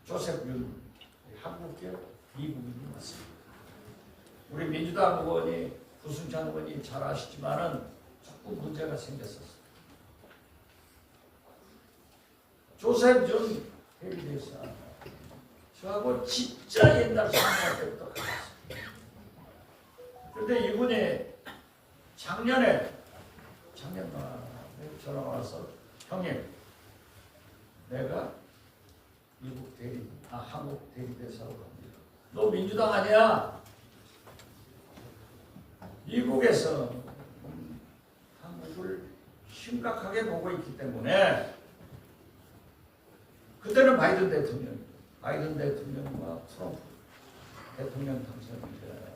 조셉 윤 한국계 미국인이 왔습니다. 우리 민주당 의원이 구승찬 의원이 잘 아시지만은 조금 문제가 생겼었어요. 조셉 윤 대리대사 저하고 진짜 옛날 상황 때부터 같았어요. 그런데 이분이 작년에 전화 와서 형님 내가 한국 대리대사로 갑니다. 너 민주당 아니야? 미국에서 한국을 심각하게 보고 있기 때문에 그때는 바이든 대통령과 트럼프 대통령 당선인데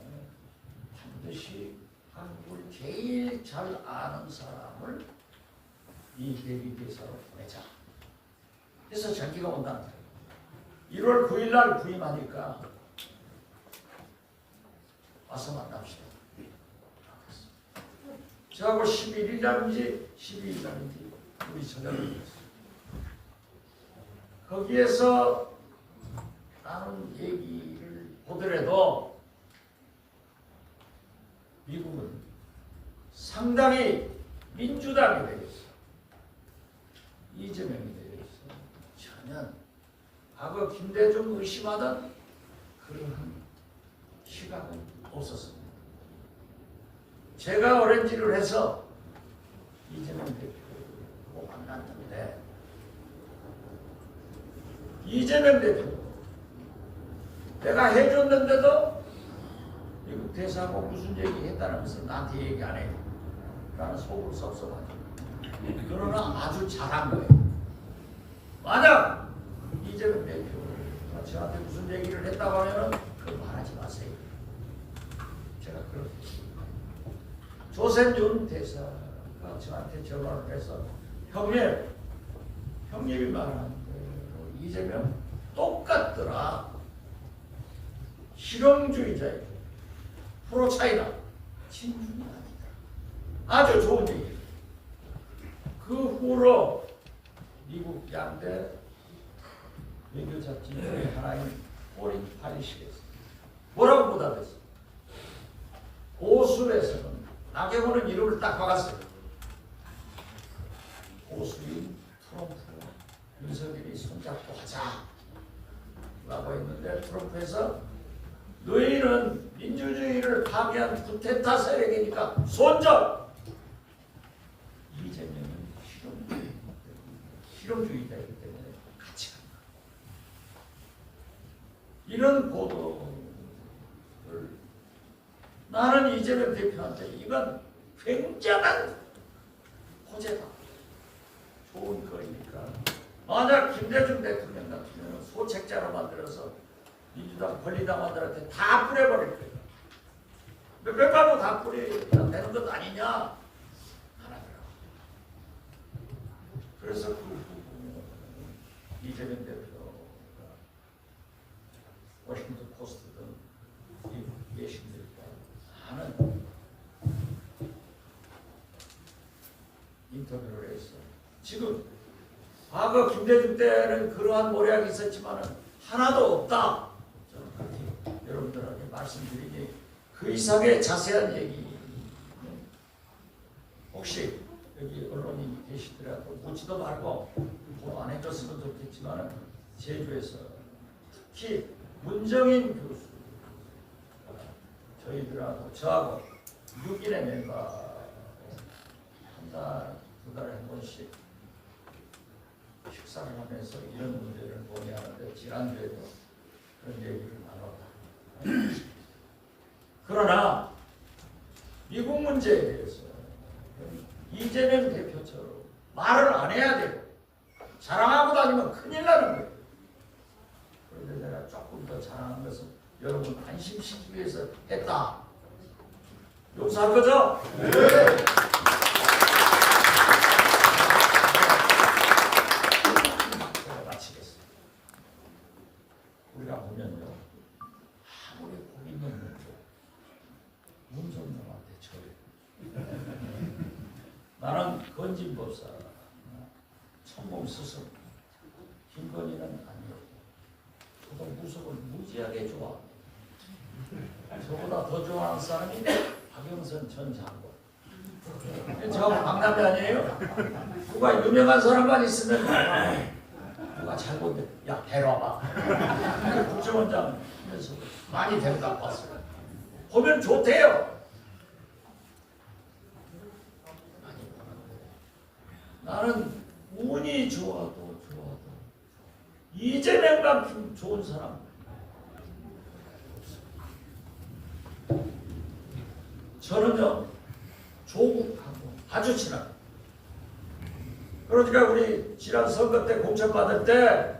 반드시 한국을 제일 잘 아는 사람을 이 대리대사로 보내자. 그래서 전기가 온다는 거예요. 1월 9일 날 부임하니까 와서 만납시다. 저하고 11일 날인지 12일 날인지 우리 저녁을 했어요. 거기에서 나눈 얘기를 보더라도 미국은 상당히 민주당이 되겠어. 이재명이 되겠어. 전혀 과거 김대중 의심하던 그러한 시각은 없었습니다. 제가 오렌지를 해서 이재명 대표를 만났는데 이재명 대표 내가 해줬는데도 미국 대사하고 무슨 얘기 했다면서 나한테 얘기 안 해. 나는 속으로 섭섭하죠. 그러나 아주 잘한 거예요. 만약 이재명 대표가 저한테 무슨 얘기를 했다고 하면 그걸 말하지 마세요. 제가 그렇게 조셉 윤 대사가 저한테 전화를 해서 형님이 말한 대로 이재명 똑같더라. 실용주의자예요. 프로차이나 친중이 아니다. 아주 좋은 얘기예요. 그 후로 미국 양대 외교 잡지 중에 하나인 포린 파리시에서 뭐라고 보답했어? 오술에서는 나경원은 이름을 딱 박았어요. 오술인 트럼프, 윤석열이 손잡고 하자 라고 했는데 트럼프에서 너희는 민주주의를 파괴한 쿠데타 세력이니까 손잡! 이재명은 실용주의자이기 때문에 같이 간다. 이런 보도를 나는 이재명 대표한테 이건 굉장한 호재다. 좋은 거니까. 만약 김대중 대통령 같은 경우는 소책자로 만들어서 민주당 권리당원들한테 다 뿌려버릴 거예요. 몇백만원 다 뿌려야 되는 것 아니냐? 하나더라고. 그래서 그 부분은 이재명 대표가 워싱턴 포스트 등 외신들과 하는 인터뷰를 해서 지금 과거 김대중 때는 그러한 모략이 있었지만 하나도 없다. 저는 그렇게 여러분들에게 말씀드리니 그 이상의 자세한 얘기 혹시 여기 언론인이 계시더라도 묻지도 말고 보도 안 해줬으면 좋겠지만 제주에서 특히 문정인 교수 저희들하고 저하고 6일의 멤버 한 달, 두 달에 한 번씩 식사를 하면서 이런 문제를 논의하는데 지난주에도 그런 얘기를 나눴다. 그러나 미국 문제에 대해서 이재명 대표처럼 말을 안 해야 되고 자랑하고 다니면 큰일 나는 거예요. 그런데 내가 조금 더 자랑한 것은 여러분 안심시키기 위해서 했다. 용서할 거죠? 네. 유진법사, 천공 스승, 김건희는 아니었고, 저도 무속을 무지하게 좋아합니다. 저보다 더 좋아하는 사람이 박영선 전 장관. 저하고 강남이 아니에요? 누가 유명한 사람만 있으면 누가 잘못돼, 야 데려와봐. 국정원장 하면서 많이 데려다 봤어요. 보면 좋대요. 나는 운이 좋아도 이재명만큼 좋은 사람 없어. 저는요 조국하고 아주 친합니다. 그러니까 우리 지난 선거 때 공천 받을 때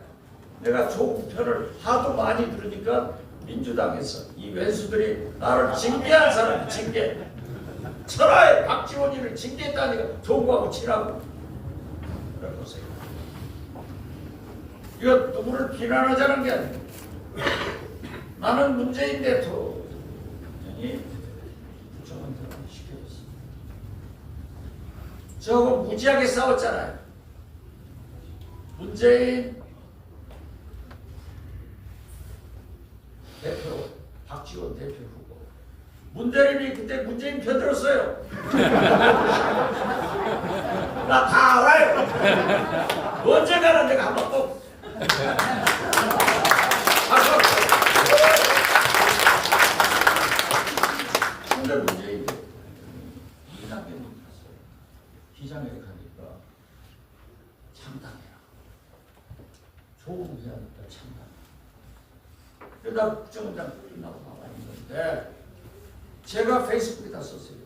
내가 조국 편을 하도 많이 들으니까 민주당에서 이 왼수들이 나를 징계한 사람이 징계. 철화의 박지원이를 징계했다니까 조국하고 친하고. 그래 보세요. 이거 누구를 비난하자는 게 아니고 나는 문재인 대통령이 국정원장을 시켜줬습니다. 저하고 무지하게 싸웠잖아요. 문재인 대표, 박지원 대표 후보. 문대림이 그때 문재인 편 들었어요. 나 다 알아요. 언젠가는 내가 한번 꼭. 근데 문재인 이낙연이 갔어요. 기장에 가니까 참담해라. 조국해야니까 참담해. 그러다 국정원장 끝나고 나와 있는데 제가 페이스북에다 썼어요.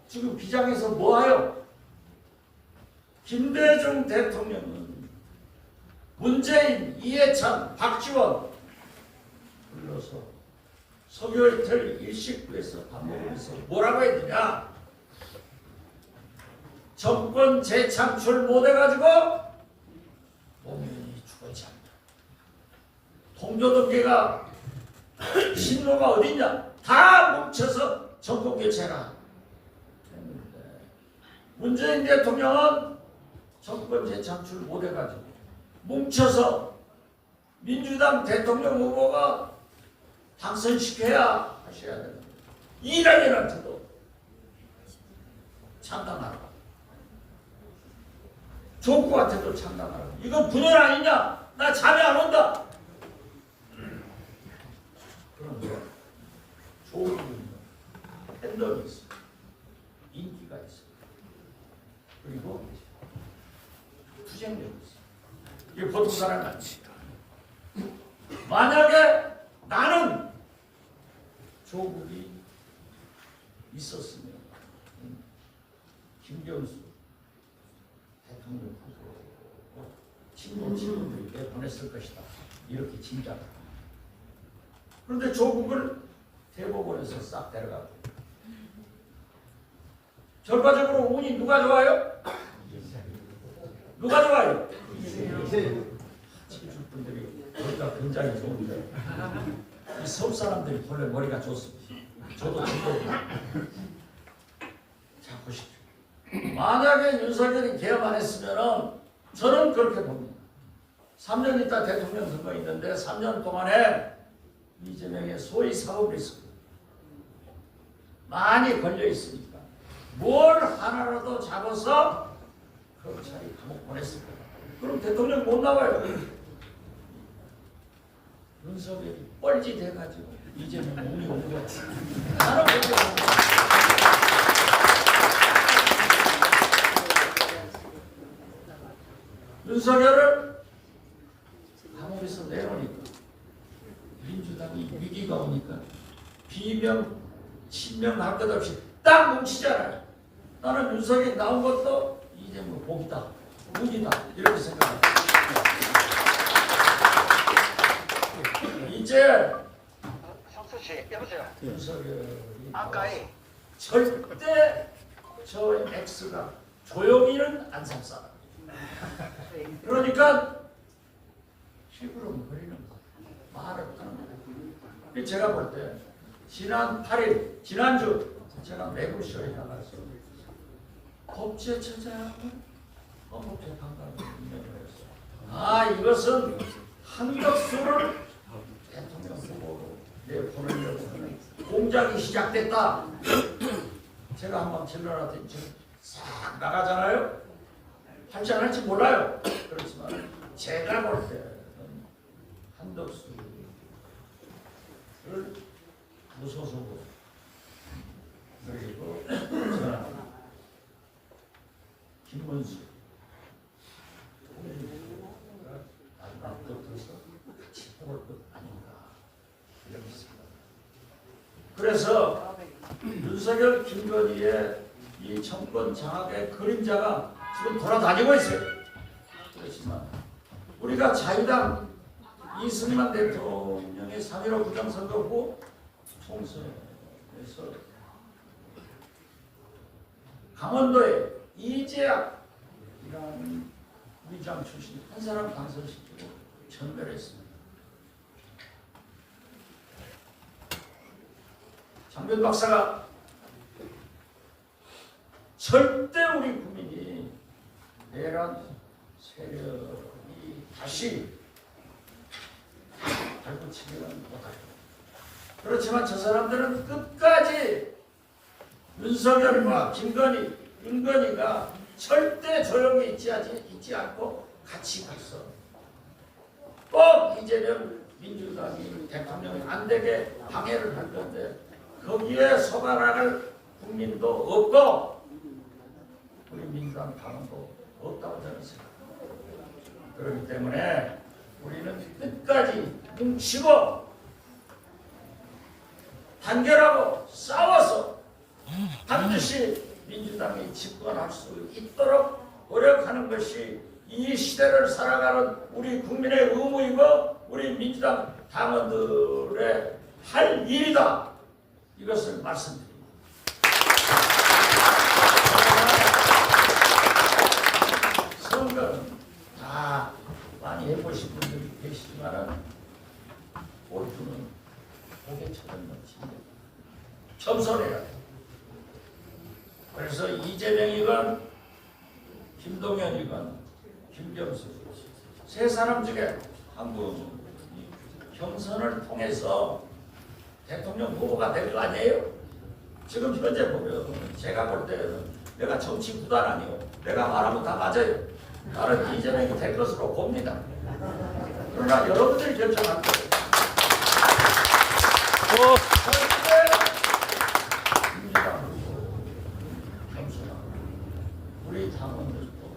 지금 기장에서 뭐하요? 김대중 대통령은 문재인, 이해찬, 박지원 불러서 석유이틀 일식구에서 밥 먹으면서 뭐라고 했느냐? 정권 재창출 못해가지고 노무현이 죽었지 않냐? 동조동계가 신노가 어딨냐? 다 뭉쳐서 정권 교체라 했는데 문재인 대통령은 정권 재창출 못해가지고 뭉쳐서 민주당 대통령 후보가 당선시켜야 하셔야 되는 이낙연한테도 창당하라. 조국한테도 창당하라. 이건 분열 아니냐? 나 잠이 안 온다. 그런데 조국은 팬덤이 있어. 인기가 있어. 그리고 투쟁력이 있어. 이게 보통 사람이 아니지. 만약에 나는 조국이 있었으면 김경수 대통령 후보 친구들에게 보냈을 것이다. 이렇게 짐작을. 그런데 조국을 대법원에서 싹 데려가고 결과적으로 운이 누가 좋아요? 누가 좋아요? 친구분들이 머리가 굉장히 좋은데 이 서울 사람들이 원래 머리가 좋습니다. 저도 잡고 싶죠. 만약에 윤석열이 개혁 안 했으면 저는 그렇게 봅니다. 3년 있다 대통령 선거 있는데 3년 동안에 이재명의 소위 사법 리스크 많이 걸려 있으니까 뭘 하나라도 잡아서 검찰이 감옥 보냈을 거다. 그럼 대통령 못 나와요. 윤석열이 뻘짓 해가지고 이제는 몸이 오는 거야. 나는 그렇게 봅니다. 윤석열을 감옥에서 내놓으니까 민주당이 위기가 오니까 비명, 친명 할 것 없이 딱 뭉치잖아요. 나는 윤석열이 나온 것도 이재명 복이다, 운이다 이렇게 생각합니다. 이제 성수 씨, 여보세요. 윤석열이 아까에 절대 저 X가 조용히는 안 살 사람. 그러니까 시부름 거리는 거 말을 하는 거예요. 제가 볼 때 지난 8일 지난주 제가 매불쇼에 나가서 법제처장은 헌법재판관을 임명을 했어요. 아, 이것은 한덕수를 대통령 후보로 내보내려고 하는 공작이 시작됐다. 제가 한번 질러놨더니 지금 싹 나가잖아요. 할지 안 할지 몰라요. 그렇지만 제가 볼 때는 한덕수를 무소속으로 그리고 저는 김문수 납득해서 같이 뽑을 것 아닌가 이런 생각. 그래서 윤석열, 김건희의 이 정권 장악의 그림자가 지금 돌아다니고 있어요. 그렇지만 우리가 자유당 이승만 대통령의 3.15 부정선거 후 총선에서 강원도에 이재학이라는 위장 출신 한 사람 당선시키고 전멸했습니다. 장변 박사가 절대 우리 국민이 내란 세력이 다시 발붙이기는 못할 겁니다. 그렇지만 저 사람들은 끝까지 윤석열과 김건희, 윤건희가 절대 조용히 있지 않고 같이 가서 꼭 이재명 민주당이 대통령이 안 되게 방해를 할 건데 거기에 속아나갈 국민도 없고 우리 민주당 당원도 없다고 저는 생각합니다. 그렇기 때문에 우리는 끝까지 뭉치고 단결하고 싸워서 반드시 민주당이 집권할 수 있도록 노력하는 것이 이 시대를 살아가는 우리 국민의 의무이고 우리 민주당 당원들의 할 일이다. 이것을 말씀드립니다. 선거는 다 많이 해보신 분들이 계시지만 골프는 고개 쳐는 것입니다. 겸손해야 돼. 그래서 이재명이건 김동연이건 김경수 세 사람 중에 한 분이 경선을 통해서 대통령 후보가 될 거 아니에요? 지금 현재 보면 제가 볼 때는 내가 정치 구단 아니요. 내가 말하면 다 맞아요. 나는 이재명이 될 것으로 봅니다. 그러나 여러분들이 결정할 거예요. 우리 당원들도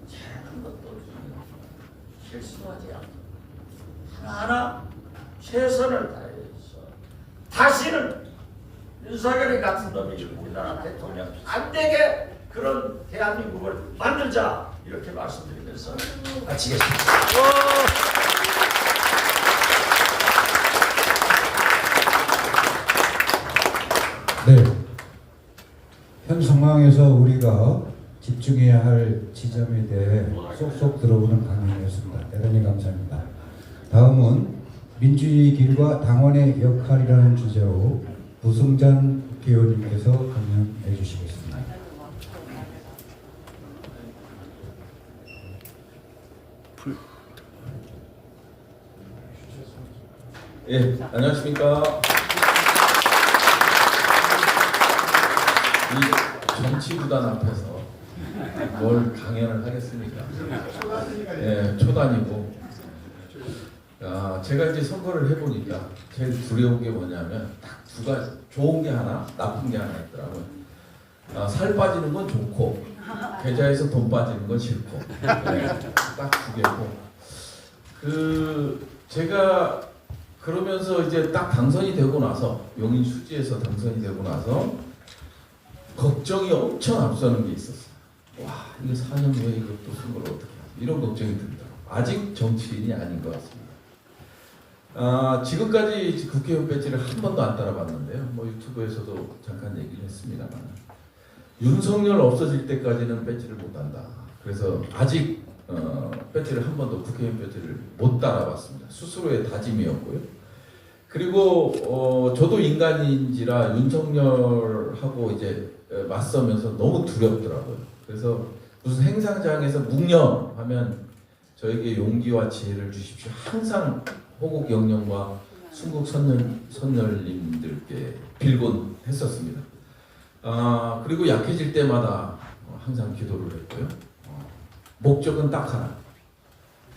작은 것도 실수하지 않고 하나하나 최선을 다해서 다시는 윤석열이 같은 놈이 우리나라 대통령 안 되게 그런 대한민국을 만들자 이렇게 말씀드리면서 마치겠습니다. 네. 현 상황에서 우리가 집중해야 할 지점에 대해 쏙쏙 들어보는 강연이었습니다. 대단히 감사합니다. 다음은 민주주의 길과 당원의 역할이라는 주제로 부승잔 국회의원님께서 강연해 주시겠습니다. 예, 안녕하십니까. 이 정치구단 앞에서 뭘 강연을 하겠습니까? 예, 초단이고. 제가 이제 선거를 해보니까 제일 두려운 게 뭐냐면 딱 두 가지, 좋은 게 하나, 나쁜 게 하나 있더라고요. 살 빠지는 건 좋고 계좌에서 돈 빠지는 건 싫고, 딱 두 개고. 제가 그러면서 이제 딱 당선이 되고 나서 용인 수지에서 당선이 되고 나서 걱정이 엄청 앞서는 게 있었어요. 와, 이거 4년 후에 이것도 선거를 어떻게 하지? 이런 걱정이 들더라고요. 아직 정치인이 아닌 것 같습니다. 지금까지 국회의원 배지를 한 번도 안 따라봤는데요. 뭐 유튜브에서도 잠깐 얘기를 했습니다만 윤석열 없어질 때까지는 배지를 못 한다. 그래서 아직 배지를 한 번도 국회의원 배지를 못 따라봤습니다. 스스로의 다짐이었고요. 그리고 저도 인간인지라 윤석열하고 이제 맞서면서 너무 두렵더라고요. 그래서 무슨 행사장에서 묵념하면 저에게 용기와 지혜를 주십시오. 항상 호국 영령과 순국 선열님들께 빌곤 했었습니다. 그리고 약해질 때마다 항상 기도를 했고요. 목적은 딱 하나.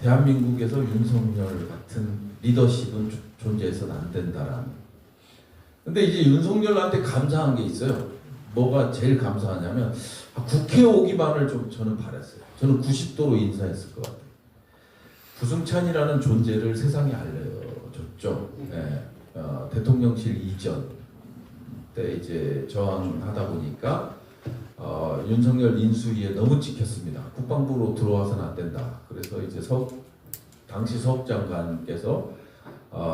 대한민국에서 윤석열 같은 리더십은 존재해서는 안 된다라는. 근데 이제 윤석열한테 감사한 게 있어요. 뭐가 제일 감사하냐면 국회 오기만을 좀 저는 바랬어요. 저는 90도로 인사했을 것 같아요. 부승찬이라는 존재를 세상에 알려줬죠. 네. 대통령실 이전 때 이제 저항하다 보니까 윤석열 인수위에 너무 찍혔습니다. 국방부로 들어와서는 안 된다. 그래서 이제 당시 서울장관께서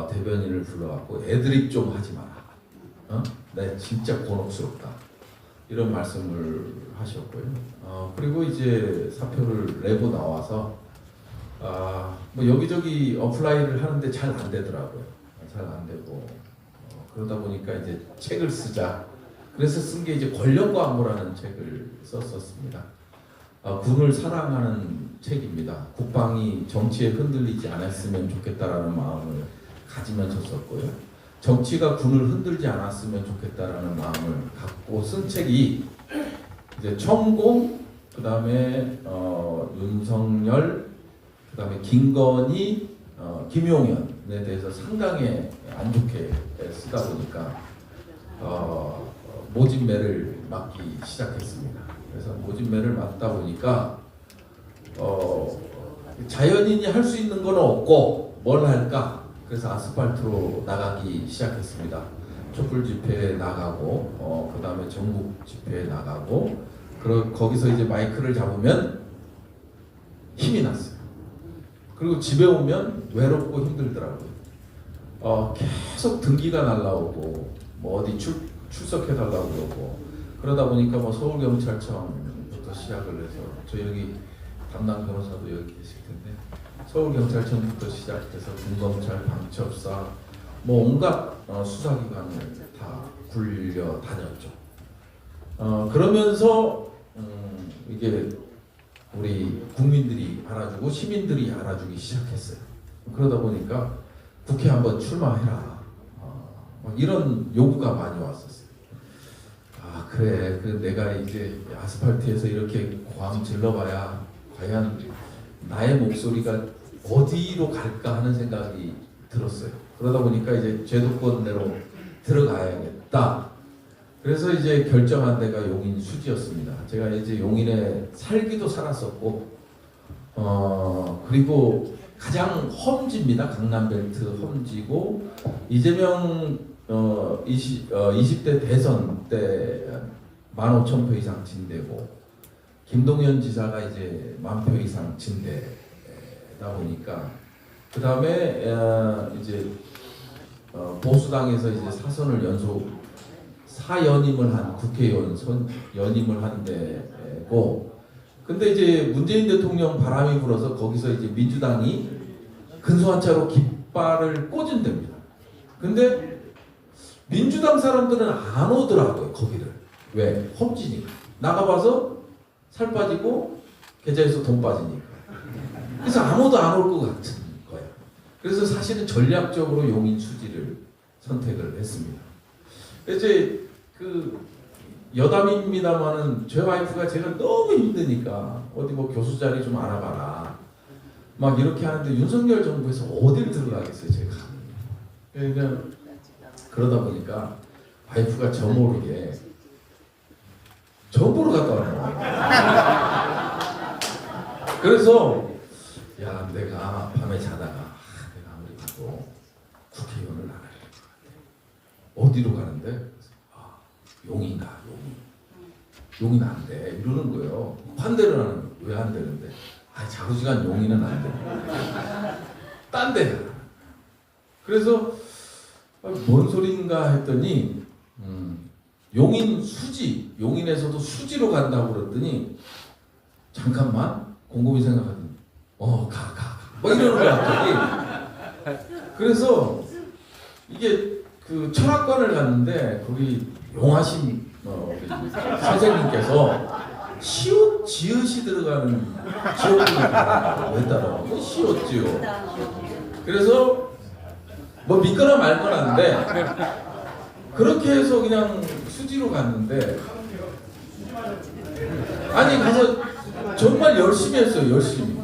대변인을 불러갖고 애드립 좀 하지 마라. 네, 진짜 곤혹스럽다. 이런 말씀을 하셨고요. 그리고 이제 사표를 내고 나와서 뭐 여기저기 어플라이를 하는데 잘 안 되더라고요. 잘 안 되고 그러다 보니까 이제 책을 쓰자. 그래서 쓴 게 이제 권력광고라는 책을 썼었습니다. 군을 사랑하는 책입니다. 국방이 정치에 흔들리지 않았으면 좋겠다라는 마음을 가지면서 썼고요. 정치가 군을 흔들지 않았으면 좋겠다라는 마음을 갖고 쓴 책이 이제 천공, 그 다음에 윤석열, 그 다음에 김건희, 김용현에 대해서 상당히 안 좋게 쓰다 보니까 모진매를 맞기 시작했습니다. 그래서 모진매를 맞다 보니까 자연인이 할 수 있는 건 없고 뭘 할까? 그래서 아스팔트로 나가기 시작했습니다. 촛불 집회에 나가고 그 다음에 전국 집회에 나가고 거기서 이제 마이크를 잡으면 힘이 났어요. 그리고 집에 오면 외롭고 힘들더라고요. 계속 등기가 날라오고 뭐 어디 출석해달라고 그러고 그러다 보니까 뭐 서울경찰청부터 시작을 해서 저 여기 담당 변호사도 여기 계실 텐데 서울경찰청부터 시작해서 군검찰, 방첩사 뭐 온갖 수사기관을 다 굴려 다녔죠. 그러면서 이게 우리 국민들이 알아주고 시민들이 알아주기 시작했어요. 그러다 보니까 국회 한번 출마해라. 막 이런 요구가 많이 왔었어요. 그래, 내가 이제 아스팔트에서 이렇게 고함 질러봐야 과연 나의 목소리가 어디로 갈까 하는 생각이 들었어요. 그러다 보니까 이제 제도권 내로 들어가야겠다. 그래서 이제 결정한 데가 용인 수지였습니다. 제가 이제 용인에 살기도 살았었고, 그리고 가장 험지입니다. 강남벨트 험지고, 이재명 20대 대선 때 15,000표 이상 진대고, 김동연 지사가 이제 10,000표 이상 진대다 보니까, 그 다음에 이제 보수당에서 이제 사선을 연속 4연임을 한 국회의원 연임을 한 데고, 근데 이제 문재인 대통령 바람이 불어서 거기서 이제 민주당이 근소한 차로 깃발을 꽂은 데입니다. 근데 민주당 사람들은 안 오더라고요, 거기를. 왜? 험지니까. 나가봐서 살 빠지고 계좌에서 돈 빠지니까. 그래서 아무도 안 올 것 같은 거예요. 그래서 사실은 전략적으로 용인 수지를 선택을 했습니다. 이제 여담입니다만은 제 와이프가 제가 너무 힘드니까 어디 뭐 교수 자리 좀 알아봐라 막 이렇게 하는데 윤석열 정부에서 어딜 들어가겠어요, 제가. 그러니까 그러다 보니까 와이프가 저 모르게 저 보러 갔다 와요. 그래서 야, 내가 밤에 자다가 내가 아무리 가도 국회의원을 나가야 될 것 같아. 어디로 가는데? 용인 가, 용인 안 돼. 이러는 거예요. 반대를 하는, 왜 안 되는데? 자우지간 용인은 안 돼. 딴 데. 그래서 뭔 소린가 했더니 용인 수지, 용인에서도 수지로 간다고 그랬더니 잠깐만 곰곰이 생각하더니 가. 뭐 이러는 거야 갑자기. 그래서 이게 그 철학관을 갔는데 거기 용하신 선생님께서 시옷 지읒이 들어가는 지역들이 왜 따라? 시옷 지읒. 그래서 뭐 믿거나 말거나인데 그렇게 해서 그냥 수지로 갔는데 아니 가서 정말 열심히 했어요. 열심히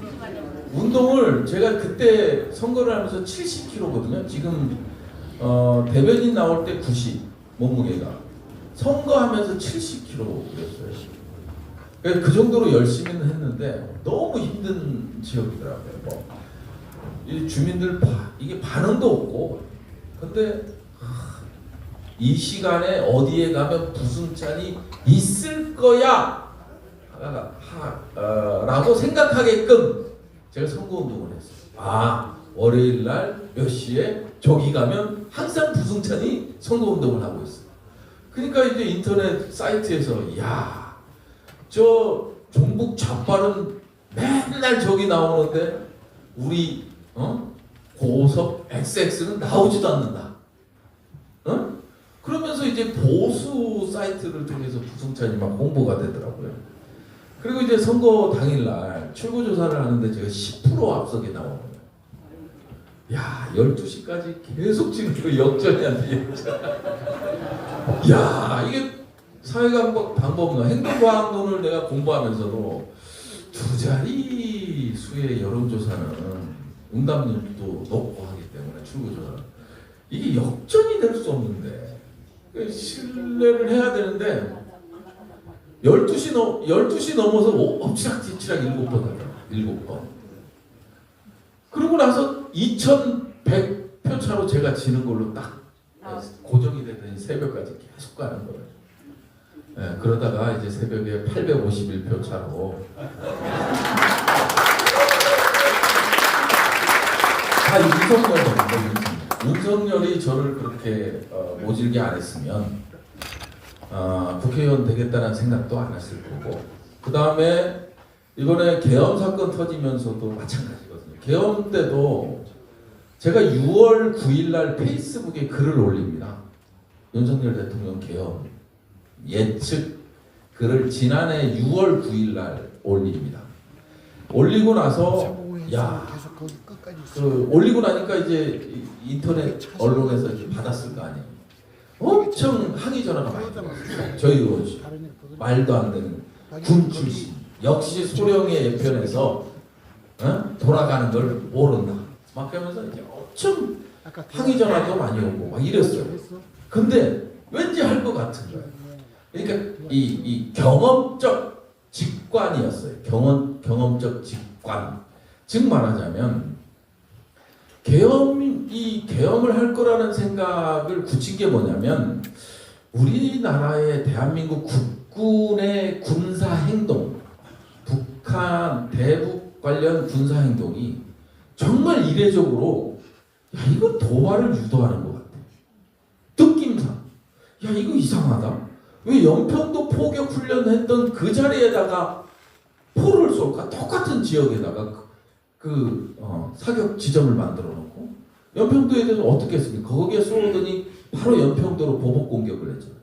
운동을 제가 그때 선거를 하면서 70kg거든요. 지금 대변인 나올 때 90 몸무게가 선거하면서 70kg였어요. 그 정도로 열심히는 했는데 너무 힘든 지역이더라고요. 뭐. 이 주민들 이게 반응도 없고 근데 이 시간에 어디에 가면 부승찬이 있을 거야 라고 생각하게끔 제가 선거운동을 했어요. 월요일 날 몇 시에 저기 가면 항상 부승찬이 선거운동을 하고 있어요. 그러니까 이제 인터넷 사이트에서 저 종북 좌빨은 맨날 저기 나오는데 우리 고섭 XX는 나오지도 않는다. 그러면서 이제 보수 사이트를 통해서 부승찬이 막 홍보가 되더라고요. 그리고 이제 선거 당일날 출구조사를 하는데 제가 10% 앞서게 나오는 거예요. 12시까지 계속 지금 그 역전이 안 돼. 이게 사회방법론과 행동과학론을 내가 공부하면서도 두 자리 수의 여론조사는 응답률도 높고 하기 때문에 출구조사는 이게 역전이 될 수 없는데 신뢰를 해야 되는데 12시 넘어서 엎치락뒤치락 7번 하더라고요. 7번. 그러고 나서 2100표 차로 제가 지는 걸로 딱 고정이 되더니 새벽까지 계속 가는 거예요. 그러다가 이제 새벽에 851표 차로 윤석열이 저를 그렇게 모질게 안 했으면 국회의원 되겠다는 생각도 안 했을 거고 그 다음에 이번에 계엄 사건 터지면서도 마찬가지거든요. 계엄 때도 제가 6월 9일 날 페이스북에 글을 올립니다. 윤석열 대통령 계엄 예측 글을 지난해 6월 9일 날 올립니다. 올리고 나서 올리고 나니까 이제 인터넷 언론에서 이렇게 받았을 거 아니에요. 엄청 항의 전화가 많이 들어왔어요. 저희 의원실 말도 안 되는 군 출신 역시 소령의 예편에서 돌아가는 걸 모른다 막 하면서 이제 엄청 항의 전화도 많이 오고 막 이랬어요. 근데 왠지 할 것 같은 거예요. 그러니까 이 경험적 직관이었어요. 경험적 직관. 즉 말하자면 계엄을 할 거라는 생각을 굳힌 게 뭐냐면 우리나라의 대한민국 국군의 군사 행동, 북한 대북 관련 군사 행동이 정말 이례적으로 이건 도발을 유도하는 것 같아. 느낌상 이거 이상하다. 왜 연평도 포격 훈련했던 그 자리에다가 포를 쏠까? 똑같은 지역에다가 사격 지점을 만들어 놓고 연평도에 대해서 어떻게 했습니까? 거기에 쏘더니 바로 연평도로 보복 공격을 했잖아요.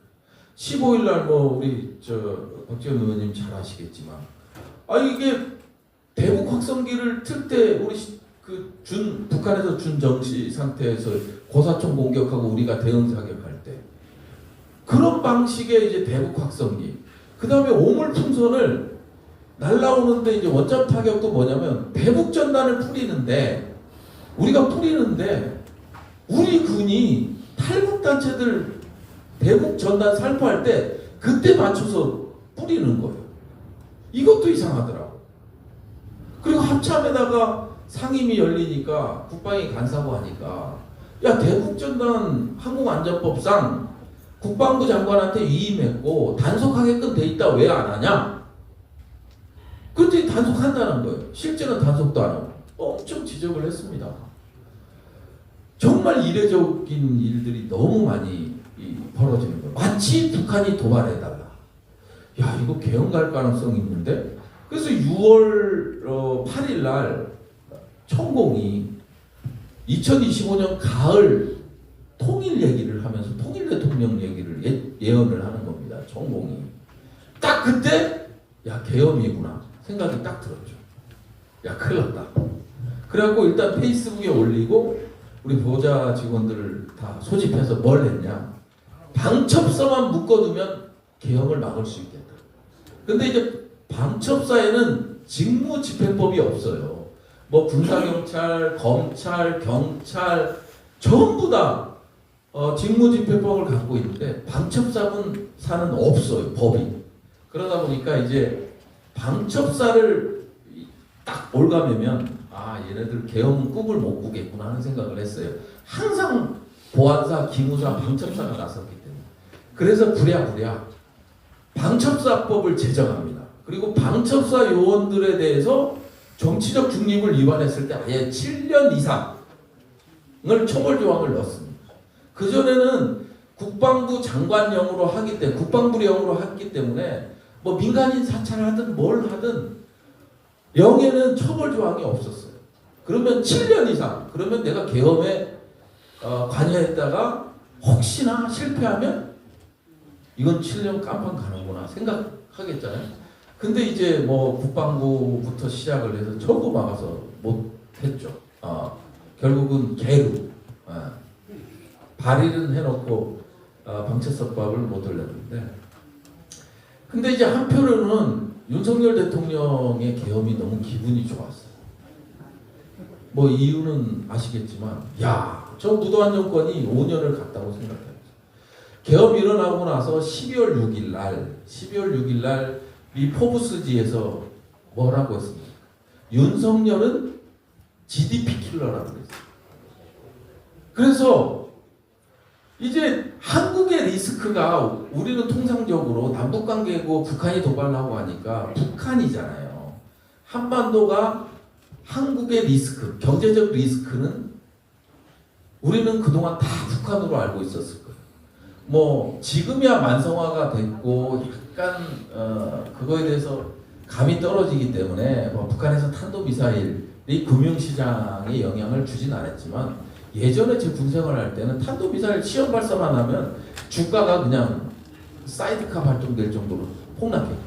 15일 날 우리 박지원 의원님 잘 아시겠지만 이게 대북 확성기를 틀 때 우리 북한에서 준정시 상태에서 고사총 공격하고 우리가 대응 사격할 때 그런 방식의 이제 대북 확성기 그 다음에 오물풍선을 날라오는데 이제 원점 타격도 뭐냐면 대북 전단을 우리가 뿌리는데 우리 군이 탈북 단체들 대북 전단 살포할 때 그때 맞춰서 뿌리는 거예요. 이것도 이상하더라고. 그리고 합참에다가 상임위 열리니까 국방위 간사고 하니까 대북 전단 항공안전법상 국방부 장관한테 위임했고 단속하게끔 돼 있다 왜 안 하냐? 근데 단속한다는 거예요. 실제는 단속도 안 하고 엄청 지적을 했습니다. 정말 이례적인 일들이 너무 많이 벌어지는 거예요. 마치 북한이 도발해달라. 이거 계엄 갈 가능성이 있는데 그래서 6월 8일 날 천공이 2025년 가을 통일 얘기를 하면서 통일 대통령 얘기를 예언을 하는 겁니다. 천공이. 딱 그때 야 계엄이구나 생각이 딱 들었죠. 야 큰일 났다. 그래갖고 일단 페이스북에 올리고 우리 보좌 직원들을 다 소집해서 뭘 했냐. 방첩사만 묶어두면 계엄을 막을 수 있겠다. 근데 이제 방첩사에는 직무집행법이 없어요. 뭐 군사경찰, 검찰, 경찰 전부 다 직무집행법을 갖고 있는데 방첩사는 없어요. 법이. 그러다 보니까 이제 방첩사를 딱 올가매면 아 얘네들 계엄 꿈을 못 꾸겠구나 하는 생각을 했어요. 항상 보안사, 기무사, 방첩사가 나섰기 때문에. 그래서 부랴부랴 방첩사법을 제정합니다. 그리고 방첩사 요원들에 대해서 정치적 중립을 위반했을 때 아예 7년 이상을 처벌 조항을 넣었습니다. 그전에는 국방부 장관령으로 하기 때문에 국방부령으로 했기 때문에 뭐 민간인 사찰하든 뭘 하든 영에는 처벌 조항이 없었어요. 그러면 7년 이상 그러면 내가 계엄에 관여했다가 혹시나 실패하면 이건 7년 깜빵 가는구나 생각하겠잖아요. 근데 이제 뭐 국방부부터 시작을 해서 전부 막아서 못했죠. 결국은 개루 발의는 해놓고 방첩사법을 못 올렸는데 근데 이제 한편으로는 윤석열 대통령의 계엄이 너무 기분이 좋았어요. 뭐 이유는 아시겠지만 야, 저 무도한 정권이 5년을 갔다고 생각해요. 계엄이 일어나고 나서 12월 6일 날 이 포브스지에서 뭐라고 했습니까? 윤석열은 GDP 킬러라고 그랬어요. 그래서 이제 한국의 리스크가 우리는 통상적으로 남북관계고 북한이 도발하고 하니까 북한이잖아요. 한반도가 한국의 리스크, 경제적 리스크는 우리는 그동안 다 북한으로 알고 있었을 거예요. 뭐 지금이야 만성화가 됐고 약간 그거에 대해서 감이 떨어지기 때문에 뭐 북한에서 탄도미사일이 금융시장에 영향을 주진 않았지만 예전에 제 군생활 할 때는 탄도미사일 시험 발사만 하면 주가가 그냥 사이드카 발동될 정도로 폭락했거든요.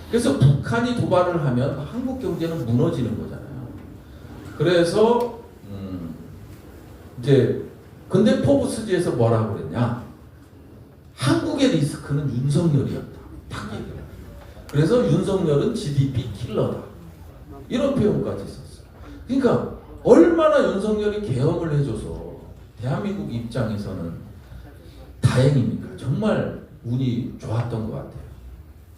그래서 북한이 도발을 하면 한국 경제는 무너지는 거잖아요. 그래서 이제 근데 포브스지에서 뭐라고 그랬냐? 한국의 리스크는 윤석열이었다. 딱 얘기해요. 그래서 윤석열은 GDP 킬러다. 이런 표현까지 썼어요. 그러니까 얼마나 윤석열이 계엄을 해줘서 대한민국 입장에서는 다행입니까? 정말 운이 좋았던 것 같아요.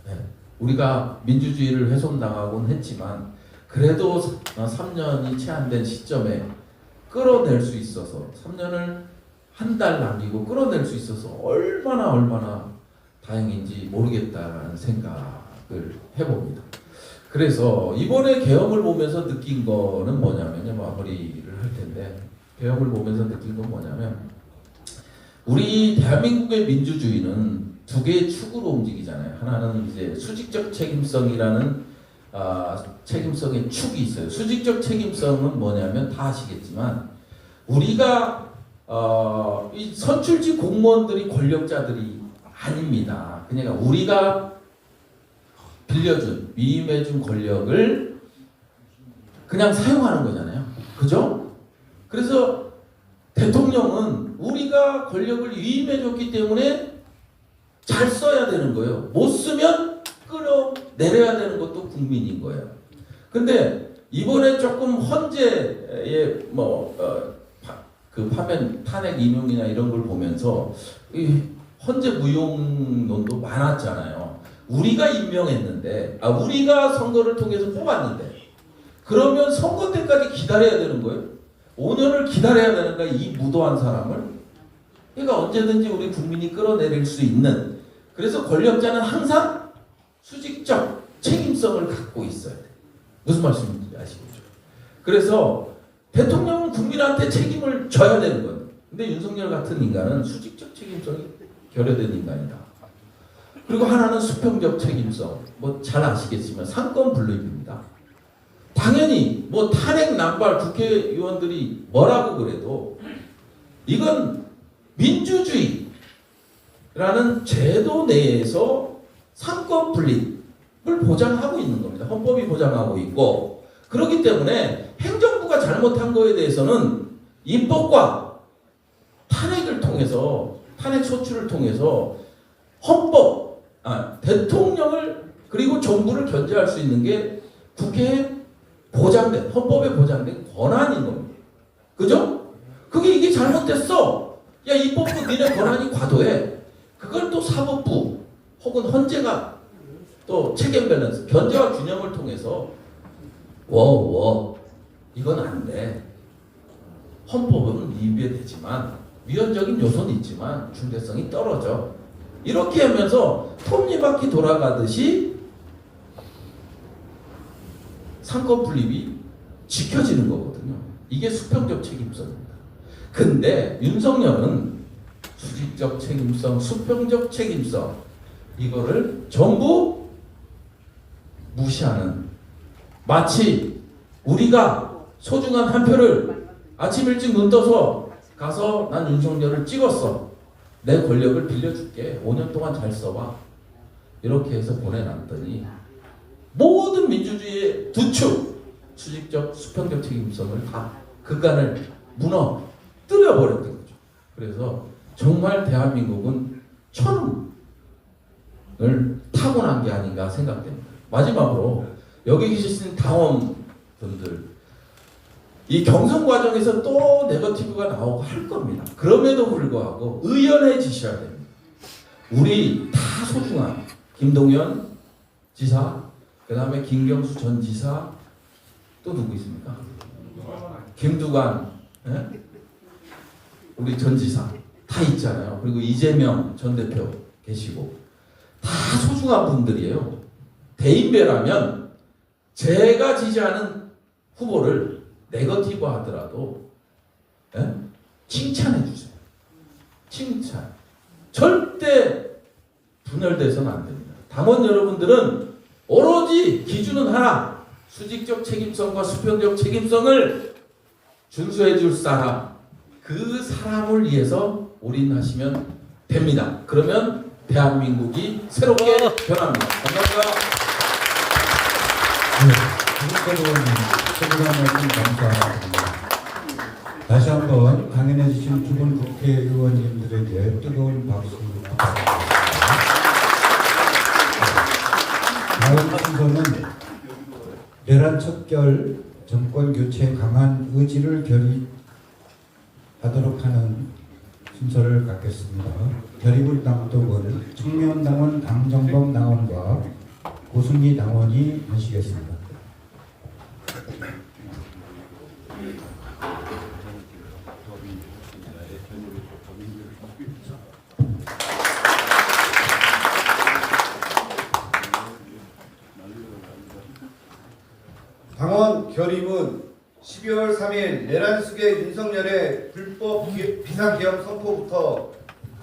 네. 우리가 민주주의를 훼손당하곤 했지만 그래도 3년이 채 안 된 시점에 끌어낼 수 있어서 3년을 한 달 남기고 끌어낼 수 있어서 얼마나 다행인지 모르겠다는 생각을 해봅니다. 그래서 이번에 계엄을 보면서 느낀 거는 뭐냐면요. 마무리를 할 텐데 계엄을 보면서 느낀 건 뭐냐면 우리 대한민국의 민주주의는 두 개의 축으로 움직이잖아요. 하나는 이제 수직적 책임성이라는 책임성의 축이 있어요. 수직적 책임성은 뭐냐면 다 아시겠지만 우리가 이 선출직 공무원들이 권력자들이 아닙니다. 그러니까 우리가 빌려준 위임해준 권력을 그냥 사용하는 거잖아요. 그죠? 그래서 대통령은 우리가 권력을 위임해줬기 때문에 잘 써야 되는 거예요. 못 쓰면 끌어내려야 되는 것도 국민인 거예요. 근데 이번에 조금 헌재의 그 파면 탄핵 인용이나 이런 걸 보면서 이 헌재 무용론도 많았잖아요. 우리가 임명했는데, 우리가 선거를 통해서 뽑았는데, 그러면 선거 때까지 기다려야 되는 거예요? 5년을 기다려야 되는가, 이 무도한 사람을? 그러니까 언제든지 우리 국민이 끌어내릴 수 있는, 그래서 권력자는 항상 수직적 책임성을 갖고 있어야 돼요. 무슨 말씀인지 아시겠죠? 그래서 대통령은 국민한테 책임을 져야 되는 거예요. 근데 윤석열 같은 인간은 수직적 책임성이 결여된 인간이다. 그리고 하나는 수평적 책임성. 뭐 잘 아시겠지만 상권 분립입니다. 당연히 뭐 탄핵 남발 국회의원들이 뭐라고 그래도 이건 민주주의라는 제도 내에서 상권 분립 보장하고 있는 겁니다. 헌법이 보장하고 있고 그렇기 때문에 행정부가 잘못한 거에 대해서는 입법과 탄핵을 통해서 탄핵 소추를 통해서 대통령을 그리고 정부를 견제할 수 있는 게 국회에 보장된 헌법에 보장된 권한인 겁니다. 그죠? 그게 이게 잘못됐어. 야 입법부 니네 권한이 과도해. 그걸 또 사법부 혹은 헌재가 또 체계 밸런스 견제와 균형을 통해서 이건 안 돼. 헌법은 위배되지만 위헌적인 요소는 있지만 중대성이 떨어져. 이렇게 하면서 톱니바퀴 돌아가듯이 상권 분립이 지켜지는 거거든요. 이게 수평적 책임성입니다. 근데 윤석열은 수직적 책임성, 수평적 책임성 이거를 전부 무시하는 마치 우리가 소중한 한 표를 아침 일찍 눈 떠서 가서 난 윤석열을 찍었어. 내 권력을 빌려줄게. 5년 동안 잘 써봐. 이렇게 해서 보내놨더니 모든 민주주의의 두 축, 수직적, 수평적 책임성을 다 그간을 무너뜨려버렸던 거죠. 그래서 정말 대한민국은 천운을 타고난 게 아닌가 생각됩니다. 마지막으로 여기 계신 당원분들 이 경선 과정에서 또 네거티브가 나오고 할 겁니다. 그럼에도 불구하고 의연해지셔야 됩니다. 우리 다 소중한 김동연 지사, 그 다음에 김경수 전 지사, 또 누구 있습니까? 김두관, 예? 우리 전 지사 다 있잖아요. 그리고 이재명 전 대표 계시고 다 소중한 분들이에요. 대인배라면 제가 지지하는 후보를 네거티브 하더라도 칭찬해 주세요. 칭찬. 절대 분열돼서는 안 됩니다. 당원 여러분들은 오로지 기준은 하나. 수직적 책임성과 수평적 책임성을 준수해 줄 사람. 그 사람을 위해서 올인하시면 됩니다. 그러면 대한민국이 새롭게 변합니다. 감사합니다. 감사합니다. 다시 한번 강연해 주신 두 분 국회의원님들에게 뜨거운 박수 부탁드립니다. 다음 순서는 내란 척결 정권 교체에 강한 의지를 결의하도록 하는 순서를 갖겠습니다. 결의문 낭독은 청년당원 강정범 당원과 고승기 당원이 하시겠습니다. 당원 결의문 12월 3일 내란 수계 윤석열의 불법 비상계엄 선포부터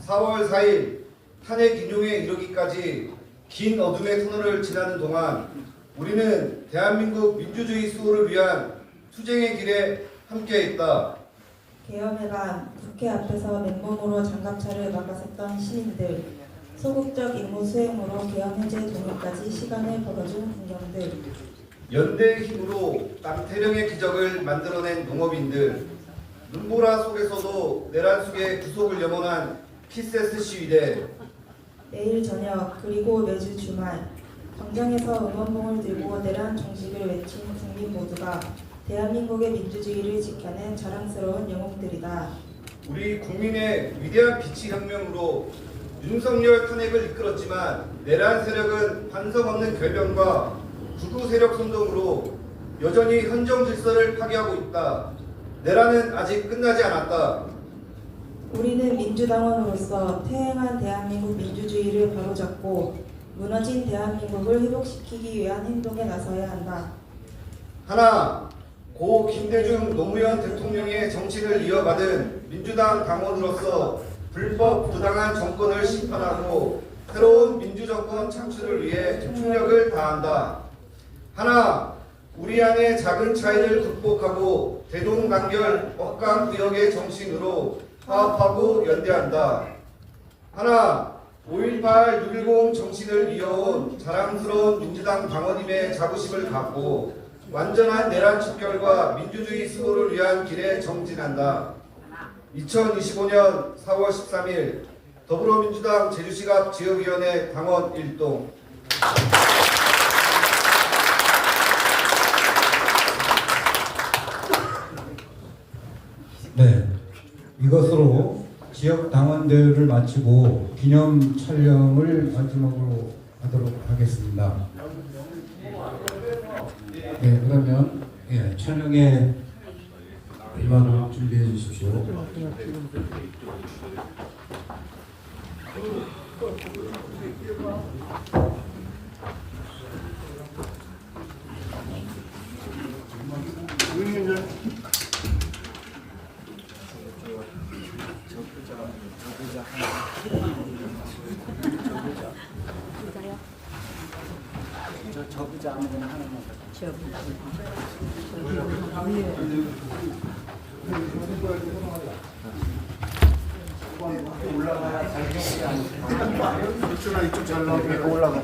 4월 4일 탄핵 인용에 이르기까지 긴 어둠의 터널을 지나는 동안 우리는 대한민국 민주주의 수호를 위한 투쟁의 길에 함께했다. 계엄의 반 국회 앞에서 맨몸으로 장갑차를 막아섰던 시민들, 소극적 임무 수행으로 계엄 해제 동의까지 시간을 벌어준 군경들, 연대의 힘으로 남태령의 기적을 만들어낸 농업인들, 눈보라 속에서도 내란 속의 구속을 염원한 피세스 시위대, 매일 저녁 그리고 매주 주말 광장에서 응원봉을 들고 내란 종식을 외친 국민 모두가 대한민국의 민주주의를 지켜낸 자랑스러운 영웅들이다. 우리 국민의 위대한 비치 혁명으로 윤석열 탄핵을 이끌었지만 내란 세력은 반성 없는 결변과 구구 세력 선동으로 여전히 헌정 질서를 파괴하고 있다. 내란은 아직 끝나지 않았다. 우리는 민주당원으로서 퇴행한 대한민국 민주주의를 바로잡고 무너진 대한민국을 회복시키기 위한 행동에 나서야 한다. 하나, 고 김대중 노무현 대통령의 정치를 이어받은 민주당 당원으로서 불법 부당한 정권을 심판하고 새로운 민주정권 창출을 위해 총력을 다한다. 하나, 우리 안의 작은 차이를 극복하고 대동단결 억강 구역의 정신으로 화합하고 연대한다. 하나, 5.18, 6.10 정신을 이어온 자랑스러운 민주당 당원님의 자부심을 갖고 완전한 내란 척결과 민주주의 수호를 위한 길에 정진한다. 2025년 4월 13일 더불어민주당 제주시갑 지역위원회 당원 일동. 네, 이것으로 지역 당원대회를 마치고 기념 촬영을 마지막으로 하도록 하겠습니다. 네, 그러면 촬영에 일반으로 준비해 주십시오. 이쪽 잘 나오게 올라가.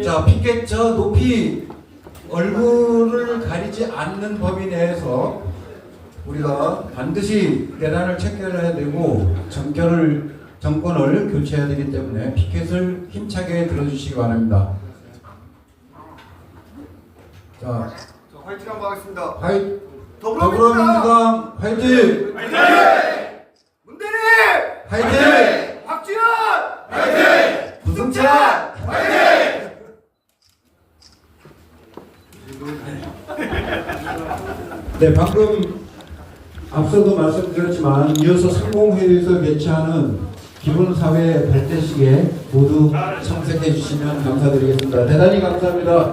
자, 피켓 저 높이 얼굴을 가리지 않는 범위 내에서 우리가 반드시 내란을 척결해야 되고 정권을 교체해야 되기 때문에 피켓을 힘차게 들어주시기 바랍니다. 자, 화이팅 한번 하겠습니다. 더불어민주당 화이팅! 문대리 화이팅! 박지원 화이팅! 부승찬 화이팅! 네, 방금 앞서도 말씀드렸지만 이어서 상공회의에서 개최하는 기본사회 발대식에 모두 참석해 주시면 감사드리겠습니다. 대단히 감사합니다.